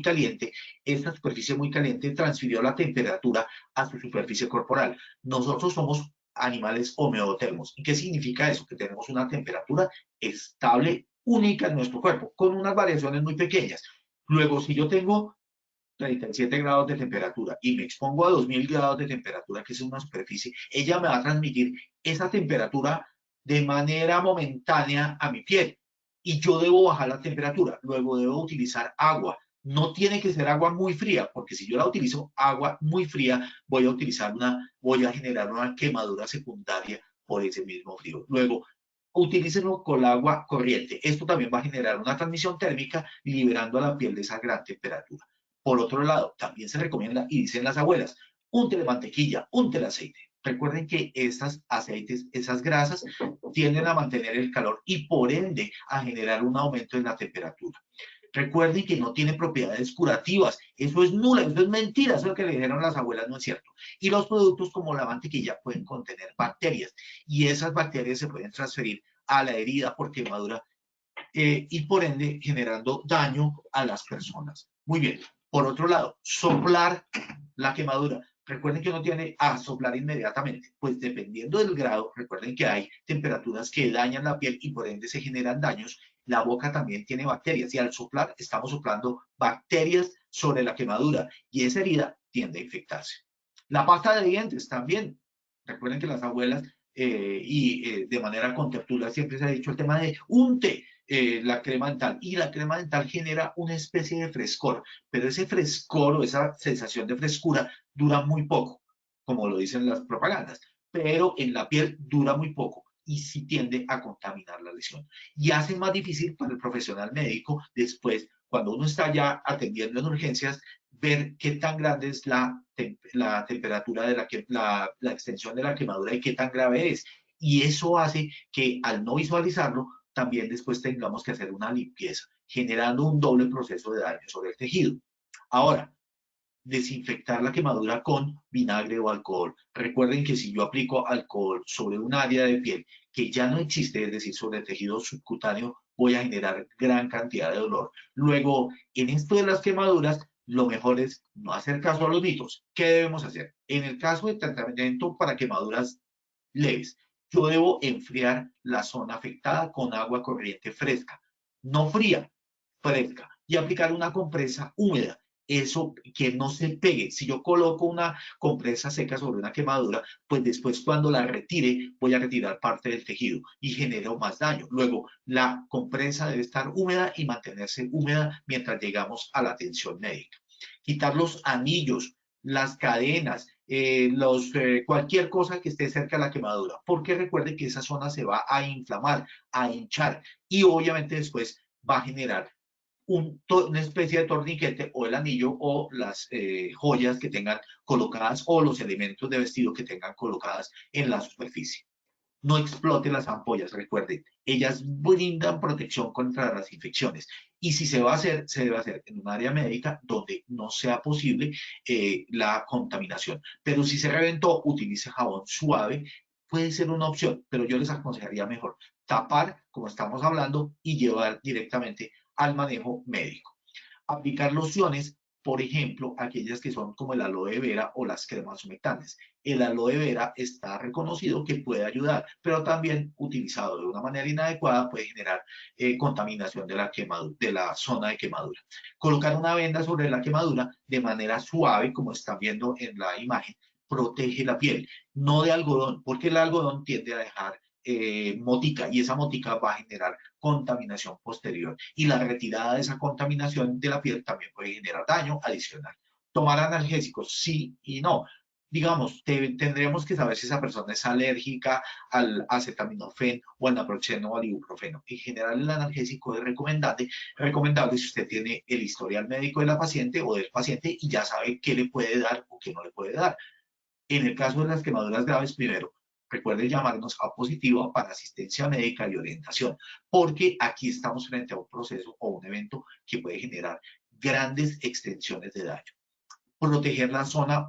caliente, esta superficie muy caliente transfirió la temperatura a su superficie corporal. Nosotros somos animales homeotermos. ¿Y qué significa eso? Que tenemos una temperatura estable, única en nuestro cuerpo, con unas variaciones muy pequeñas. Luego, si yo tengo 37 grados de temperatura y me expongo a 2000 grados de temperatura, que es una superficie, ella me va a transmitir esa temperatura de manera momentánea a mi piel y yo debo bajar la temperatura, luego debo utilizar agua. No tiene que ser agua muy fría, porque si yo la utilizo agua muy fría, voy a generar una quemadura secundaria por ese mismo frío. Luego, utilícenlo con el agua corriente. Esto también va a generar una transmisión térmica, liberando a la piel de esa gran temperatura. Por otro lado, también se recomienda, y dicen las abuelas, úntele mantequilla, úntele aceite. Recuerden que estos aceites, esas grasas, tienden a mantener el calor y por ende a generar un aumento en la temperatura. Recuerden que no tiene propiedades curativas. Eso es nula, eso es mentira. Eso es lo que le dijeron las abuelas, no es cierto. Y los productos como la mantequilla pueden contener bacterias y esas bacterias se pueden transferir a la herida por quemadura y por ende generando daño a las personas. Muy bien. Por otro lado, soplar la quemadura. Recuerden que uno tiene a soplar inmediatamente, pues dependiendo del grado, recuerden que hay temperaturas que dañan la piel y por ende se generan daños. La boca también tiene bacterias y al soplar estamos soplando bacterias sobre la quemadura y esa herida tiende a infectarse. La pasta de dientes también. Recuerden que las abuelas de manera contertulia siempre se ha dicho el tema de unte la crema dental y la crema dental genera una especie de frescor, pero ese frescor o esa sensación de frescura dura muy poco, como lo dicen las propagandas, pero en la piel dura muy poco y sí tiende a contaminar la lesión y hace más difícil para el profesional médico después, cuando uno está ya atendiendo en urgencias, ver qué tan grande es la temperatura de la extensión de la quemadura y qué tan grave es. Y eso hace que al no visualizarlo, también después tengamos que hacer una limpieza, generando un doble proceso de daño sobre el tejido. Ahora, desinfectar la quemadura con vinagre o alcohol. Recuerden que si yo aplico alcohol sobre un área de piel que ya no existe, es decir, sobre el tejido subcutáneo, voy a generar gran cantidad de dolor. Luego, en esto de las quemaduras, lo mejor es no hacer caso a los mitos. ¿Qué debemos hacer? En el caso de tratamiento para quemaduras leves, yo debo enfriar la zona afectada con agua corriente fresca, no fría, fresca, y aplicar una compresa húmeda. Eso que no se pegue. Si yo coloco una compresa seca sobre una quemadura, pues después cuando la retire, voy a retirar parte del tejido y genero más daño. Luego, la compresa debe estar húmeda y mantenerse húmeda mientras llegamos a la atención médica. Quitar los anillos, las cadenas, cualquier cosa que esté cerca de la quemadura, porque recuerde que esa zona se va a inflamar, a hinchar y obviamente después va a generar una especie de torniquete o el anillo o las joyas que tengan colocadas o los elementos de vestido que tengan colocadas en la superficie. No explote las ampollas, recuerden, ellas brindan protección contra las infecciones y si se va a hacer, se debe hacer en un área médica donde no sea posible la contaminación. Pero si se reventó, utilice jabón suave, puede ser una opción, pero yo les aconsejaría mejor tapar, como estamos hablando, y llevar directamente al manejo médico. Aplicar lociones, por ejemplo, aquellas que son como el aloe vera o las cremas humectantes. El aloe vera está reconocido que puede ayudar, pero también utilizado de una manera inadecuada puede generar contaminación de la quemadura, de la zona de quemadura. Colocar una venda sobre la quemadura de manera suave, como están viendo en la imagen, protege la piel, no de algodón, porque el algodón tiende a dejar motica y esa motica va a generar contaminación posterior y la retirada de esa contaminación de la piel también puede generar daño adicional. Tomar analgésicos, sí y no. Digamos, tendremos que saber si esa persona es alérgica al acetaminofén o al naproxeno o al ibuprofeno. En general, el analgésico es recomendable si usted tiene el historial médico de la paciente o del paciente y ya sabe qué le puede dar o qué no le puede dar. En el caso de las quemaduras graves, primero, recuerden llamarnos a positivo para asistencia médica y orientación, porque aquí estamos frente a un proceso o un evento que puede generar grandes extensiones de daño. Proteger la zona,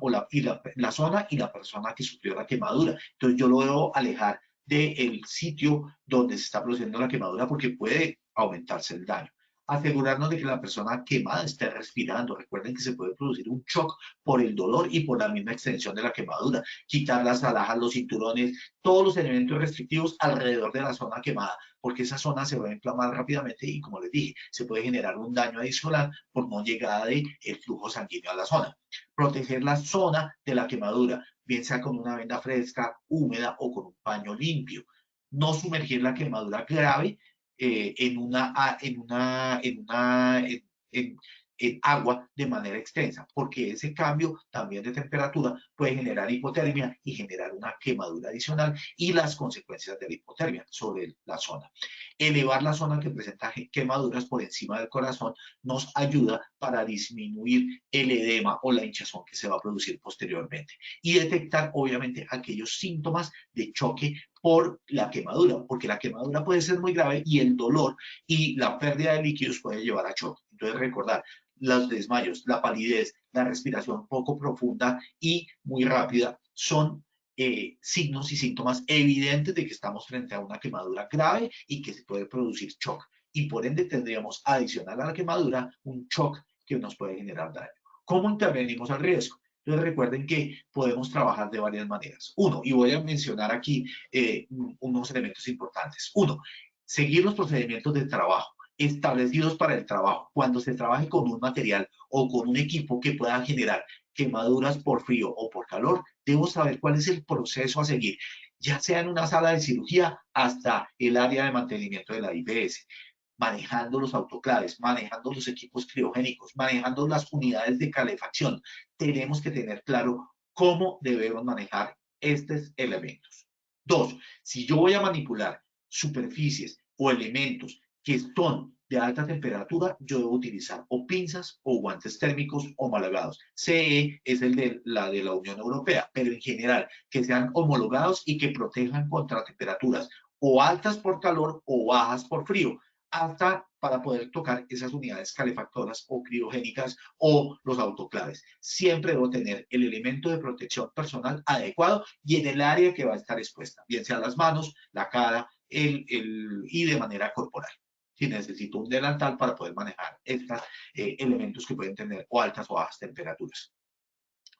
la zona y la persona que sufrió la quemadura. Entonces yo lo debo alejar del sitio donde se está produciendo la quemadura porque puede aumentarse el daño. Asegurarnos de que la persona quemada esté respirando. Recuerden que se puede producir un shock por el dolor y por la misma extensión de la quemadura. Quitar las alhajas, los cinturones, todos los elementos restrictivos alrededor de la zona quemada, porque esa zona se va a inflamar rápidamente y, como les dije, se puede generar un daño adicional por no llegada del flujo sanguíneo a la zona. Proteger la zona de la quemadura, bien sea con una venda fresca, húmeda o con un paño limpio. No sumergir la quemadura grave en agua de manera extensa, porque ese cambio también de temperatura puede generar hipotermia y generar una quemadura adicional y las consecuencias de la hipotermia sobre la zona. Elevar la zona que presenta quemaduras por encima del corazón nos ayuda para disminuir el edema o la hinchazón que se va a producir posteriormente y detectar obviamente aquellos síntomas de choque por la quemadura, porque la quemadura puede ser muy grave y el dolor y la pérdida de líquidos puede llevar a choque. Entonces recordar, los desmayos, la palidez, la respiración poco profunda y muy rápida son signos y síntomas evidentes de que estamos frente a una quemadura grave y que se puede producir shock. Y por ende tendríamos adicional a la quemadura un shock que nos puede generar daño. ¿Cómo intervenimos al riesgo? Entonces recuerden que podemos trabajar de varias maneras. Uno, y voy a mencionar aquí unos elementos importantes. Uno, seguir los procedimientos de trabajo establecidos para el trabajo. Cuando se trabaje con un material o con un equipo que pueda generar quemaduras por frío o por calor, debo saber cuál es el proceso a seguir, ya sea en una sala de cirugía hasta el área de mantenimiento de la IPS, manejando los autoclaves, manejando los equipos criogénicos, manejando las unidades de calefacción. Tenemos que tener claro cómo debemos manejar estos elementos. Dos, si yo voy a manipular superficies o elementos que son de alta temperatura, yo debo utilizar o pinzas o guantes térmicos homologados. CE es el de la Unión Europea, pero en general que sean homologados y que protejan contra temperaturas o altas por calor o bajas por frío. hasta para poder tocar esas unidades calefactoras o criogénicas o los autoclaves. Siempre debo tener el elemento de protección personal adecuado y en el área que va a estar expuesta, bien sea las manos, la cara y de manera corporal. Si necesito un delantal para poder manejar estos elementos que pueden tener o altas o bajas temperaturas.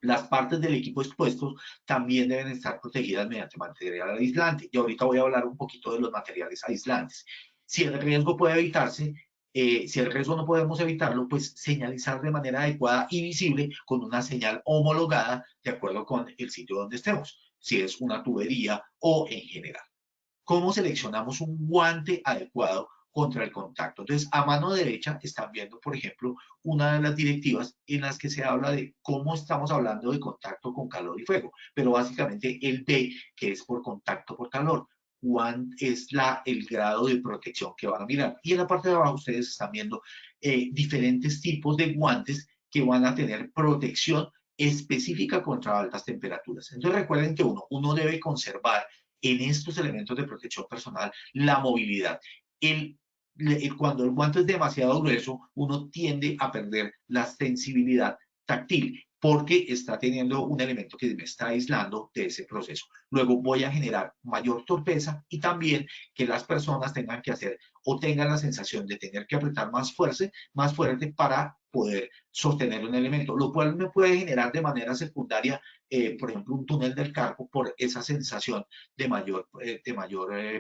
Las partes del equipo expuestos también deben estar protegidas mediante material aislante. Y ahorita voy a hablar un poquito de los materiales aislantes. Si el riesgo puede evitarse, si el riesgo no podemos evitarlo, pues señalizar de manera adecuada y visible con una señal homologada de acuerdo con el sitio donde estemos, si es una tubería o en general. ¿Cómo seleccionamos un guante adecuado contra el contacto? Entonces, a mano derecha están viendo, por ejemplo, una de las directivas en las que se habla de cómo estamos hablando de contacto con calor y fuego, pero básicamente el B, que es por contacto por calor, cuál es el grado de protección que van a mirar. Y en la parte de abajo ustedes están viendo diferentes tipos de guantes que van a tener protección específica contra altas temperaturas. Entonces recuerden que uno debe conservar en estos elementos de protección personal la movilidad. Cuando el guante es demasiado grueso, uno tiende a perder la sensibilidad táctil porque está teniendo un elemento que me está aislando de ese proceso. Luego voy a generar mayor torpeza y también que las personas tengan que hacer o tengan la sensación de tener que apretar más fuerte para poder sostener un elemento, lo cual me puede generar de manera secundaria, por ejemplo, un túnel del carpo por esa sensación de mayor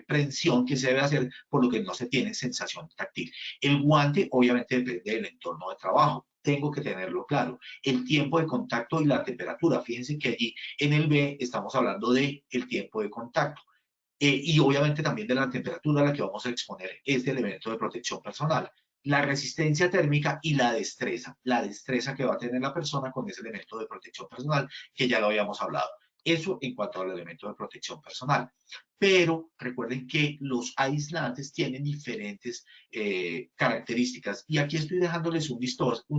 prensión que se debe hacer, por lo que no se tiene sensación táctil. El guante obviamente depende del entorno de trabajo. Tengo que tenerlo claro. El tiempo de contacto y la temperatura. Fíjense que allí en el B estamos hablando del tiempo de contacto. Y obviamente también de la temperatura a la que vamos a exponer este elemento de protección personal. La resistencia térmica y la destreza que va a tener la persona con ese elemento de protección personal, que ya lo habíamos hablado. Eso en cuanto al elemento de protección personal. Pero recuerden que los aislantes tienen diferentes características y aquí estoy dejándoles un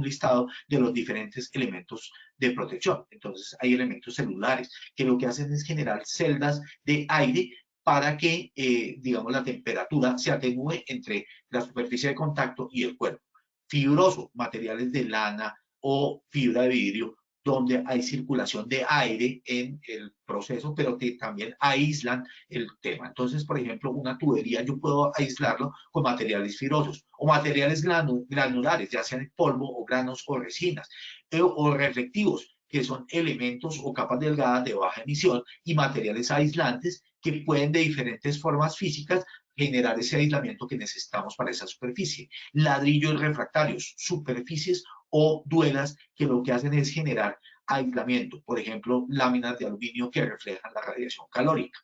listado de los diferentes elementos de protección. Entonces hay elementos celulares que lo que hacen es generar celdas de aire para que, digamos, la temperatura se atenúe entre la superficie de contacto y el cuerpo. Fibroso, materiales de lana o fibra de vidrio, donde hay circulación de aire en el proceso, pero que también aíslan el tema. Entonces, por ejemplo, una tubería yo puedo aislarlo con materiales fibrosos o materiales granulares, ya sean polvo o granos o resinas, o reflectivos, que son elementos o capas delgadas de baja emisión y materiales aislantes que pueden de diferentes formas físicas generar ese aislamiento que necesitamos para esa superficie. Ladrillos refractarios, superficies o duelas que lo que hacen es generar aislamiento, por ejemplo, láminas de aluminio que reflejan la radiación calórica.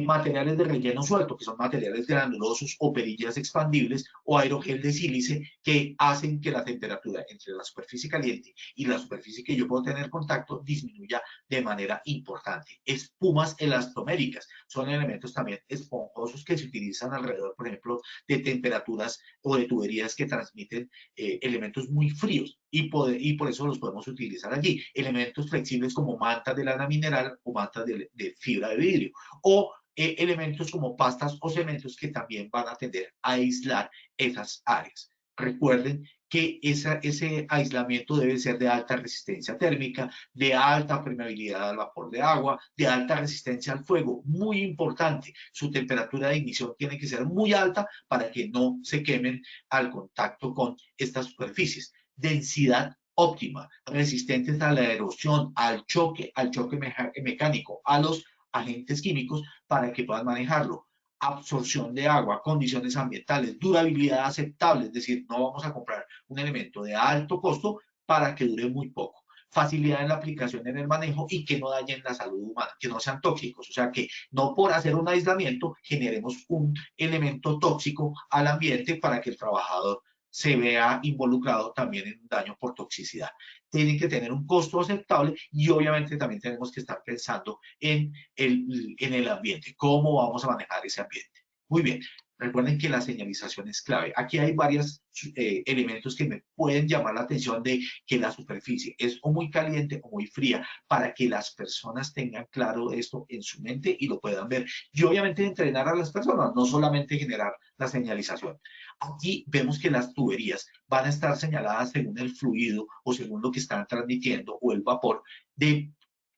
Materiales de relleno suelto, que son materiales granulosos o perillas expandibles o aerogel de sílice que hacen que la temperatura entre la superficie caliente y la superficie que yo puedo tener contacto disminuya de manera importante. Espumas elastoméricas son elementos también esponjosos que se utilizan alrededor, por ejemplo, de temperaturas o de tuberías que transmiten elementos muy fríos y por eso los podemos utilizar allí. Elementos flexibles como mantas de lana mineral o mantas de fibra de vidrio o elementos como pastas o cementos que también van a tender a aislar esas áreas. Recuerden que ese aislamiento debe ser de alta resistencia térmica, de alta permeabilidad al vapor de agua, de alta resistencia al fuego. Muy importante, su temperatura de ignición tiene que ser muy alta para que no se quemen al contacto con estas superficies. Densidad óptima, resistentes a la erosión, al choque mecánico, a los agentes químicos para que puedan manejarlo. Absorción de agua, condiciones ambientales, durabilidad aceptable, es decir, no vamos a comprar un elemento de alto costo para que dure muy poco. Facilidad en la aplicación en el manejo y que no dañen la salud humana, que no sean tóxicos, o sea que no por hacer un aislamiento generemos un elemento tóxico al ambiente para que el trabajador se vea involucrado también en un daño por toxicidad. Tienen que tener un costo aceptable y obviamente también tenemos que estar pensando en el ambiente, cómo vamos a manejar ese ambiente. Muy bien, Recuerden que la señalización es clave. Aquí hay varios elementos que me pueden llamar la atención de que la superficie es o muy caliente o muy fría para que las personas tengan claro esto en su mente y lo puedan ver. Y obviamente entrenar a las personas, no solamente generar la señalización. Aquí vemos que las tuberías van a estar señaladas según el fluido o según lo que están transmitiendo o el vapor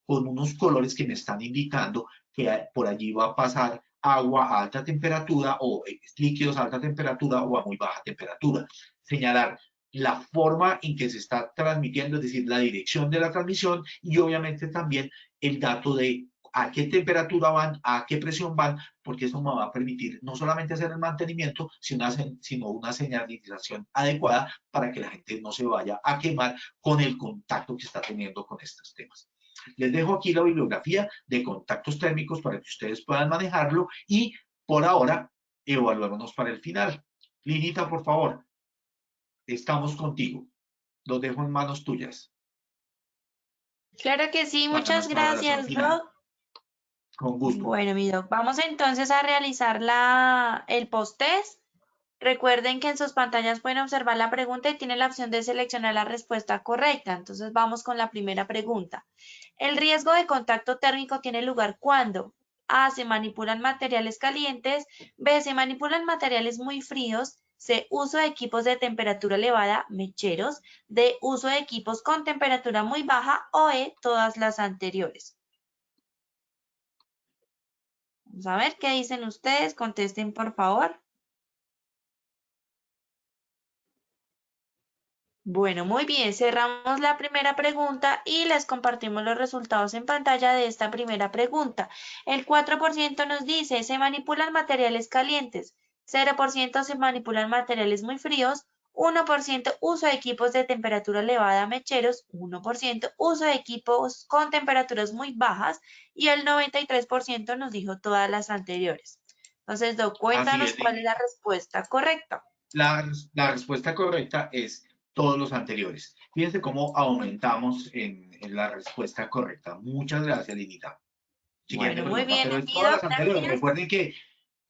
con unos colores que me están indicando que por allí va a pasar agua a alta temperatura o líquidos a alta temperatura o a muy baja temperatura. Señalar la forma en que se está transmitiendo, es decir, la dirección de la transmisión y obviamente también el dato de a qué temperatura van, a qué presión van, porque eso me va a permitir no solamente hacer el mantenimiento, sino una señalización adecuada para que la gente no se vaya a quemar con el contacto que está teniendo con estos temas. Les dejo aquí la bibliografía de contactos térmicos para que ustedes puedan manejarlo y por ahora evaluémonos para el final. Linita, por favor, estamos contigo. Los dejo en manos tuyas Claro que sí, para muchas nuestra evaluación gracias, final. Doc. Con gusto. Bueno, mi Doc, vamos entonces a realizar el post-test. Recuerden que en sus pantallas pueden observar la pregunta y tienen la opción de seleccionar la respuesta correcta. Entonces vamos con la primera pregunta. El riesgo de contacto térmico tiene lugar cuando A. Se manipulan materiales calientes. B. Se manipulan materiales muy fríos. C. Uso de equipos de temperatura elevada, mecheros. D. Uso de equipos con temperatura muy baja. O E. Todas las anteriores. Vamos a ver qué dicen ustedes. Contesten, por favor. Bueno, muy bien, cerramos la primera pregunta y les compartimos los resultados en pantalla de esta primera pregunta. El 4% nos dice, se manipulan materiales calientes, 0% se manipulan materiales muy fríos, 1% uso de equipos de temperatura elevada mecheros, 1% uso de equipos con temperaturas muy bajas y el 93% nos dijo todas las anteriores. Entonces, Doc, Así cuéntanos es, cuál es la Linita. respuesta correcta. La respuesta correcta es todos los anteriores. Fíjense cómo aumentamos en la respuesta correcta. Muchas gracias, Linita. Siguiente Bueno, muy pregunta, bien, pero es mi todas Doc, las anteriores. gracias.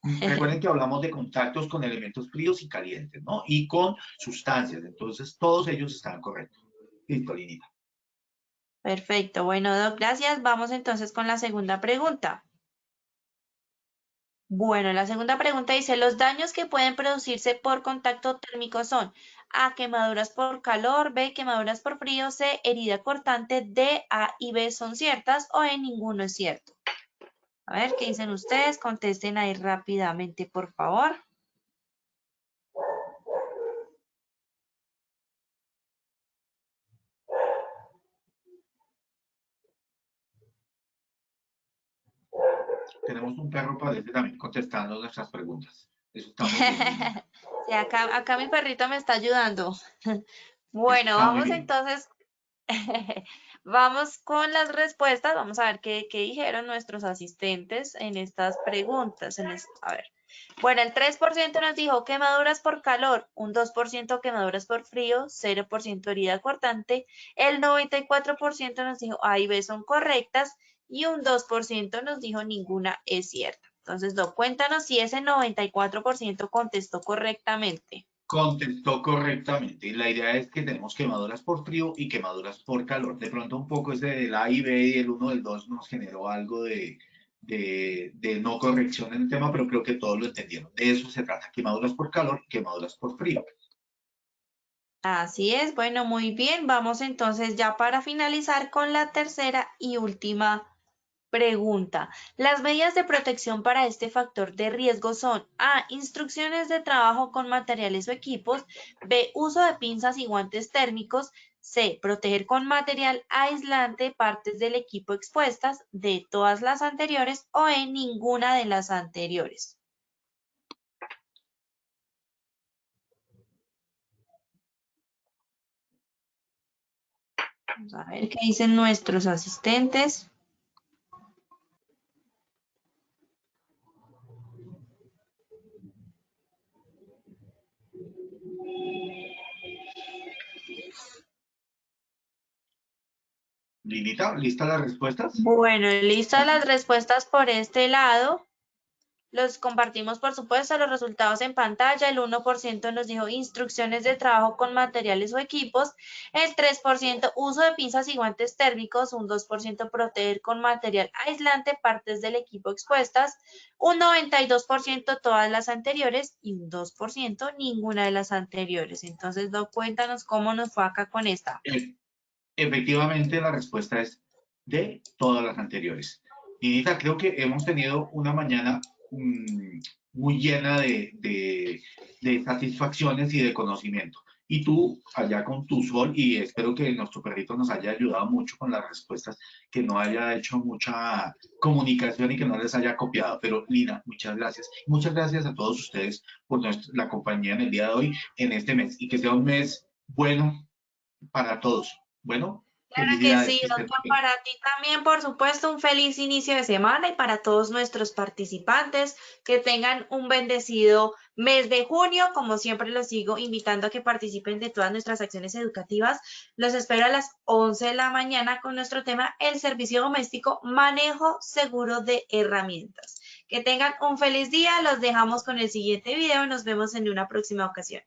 Recuerden que hablamos de contactos con elementos fríos y calientes, ¿no? Y con sustancias. Entonces, todos ellos están correctos. Listo, Linita. Perfecto. Bueno, Doc, gracias. Vamos entonces con la segunda pregunta. Bueno, la segunda pregunta dice, los daños que pueden producirse por contacto térmico son A, quemaduras por calor, B, quemaduras por frío, C, herida cortante, D, A y B son ciertas o E, ninguno es cierto. A ver, ¿qué dicen ustedes? Contesten ahí rápidamente, por favor. Tenemos un perro padece también contestando nuestras preguntas. Eso está muy bien, Linita. Sí, acá mi perrito me está ayudando. Eso Bueno, está muy vamos bien. entonces. Vamos con las respuestas. Vamos a ver qué dijeron nuestros asistentes en estas preguntas. A ver. Bueno, el 3% nos dijo quemaduras por calor, un 2% quemaduras por frío, 0% herida cortante. El 94% nos dijo A y B son correctas y un 2% nos dijo ninguna es cierta. Entonces, cuéntanos si ese 94% contestó correctamente. Contestó correctamente. Y la idea es que tenemos quemaduras por frío y quemaduras por calor. De pronto un poco ese del A y B y el uno del 2 nos generó algo de no corrección en el tema, pero creo que todos lo entendieron. De eso se trata, quemaduras por calor y quemaduras por frío. Así es, bueno, muy bien. Vamos entonces ya para finalizar con la tercera y última pregunta. Las medidas de protección para este factor de riesgo son A. Instrucciones de trabajo con materiales o equipos. B. Uso de pinzas y guantes térmicos. C. Proteger con material aislante partes del equipo expuestas. D. Todas las anteriores o E. Ninguna de las anteriores. Vamos a ver qué dicen nuestros asistentes. Linita, ¿lista las respuestas? Bueno, listas las respuestas por este lado. Los compartimos, por supuesto, los resultados en pantalla. El 1% nos dijo instrucciones de trabajo con materiales o equipos. El 3% uso de pinzas y guantes térmicos. Un 2% proteger con material aislante partes del equipo expuestas. Un 92% todas las anteriores y un 2% ninguna de las anteriores. Entonces, cuéntanos cómo nos fue acá con esta. Efectivamente, la respuesta es de todas las anteriores. Ninita, creo que hemos tenido una mañana muy llena de satisfacciones y de conocimiento. Y tú, allá con tu sol, y espero que nuestro perrito nos haya ayudado mucho con las respuestas, que no haya hecho mucha comunicación y que no les haya copiado. Pero, Lina, muchas gracias. Muchas gracias a todos ustedes por la compañía en el día de hoy, en este mes, y que sea un mes bueno para todos. Bueno, Claro que felicidades, sí, que estén muy doctor. bien. Para ti también, por supuesto, un feliz inicio de semana y para todos nuestros participantes que tengan un bendecido mes de junio. Como siempre, los sigo invitando a que participen de todas nuestras acciones educativas. Los espero a las 11 de la mañana con nuestro tema, el servicio doméstico, manejo seguro de herramientas. Que tengan un feliz día. Los dejamos con el siguiente video. Nos vemos en una próxima ocasión.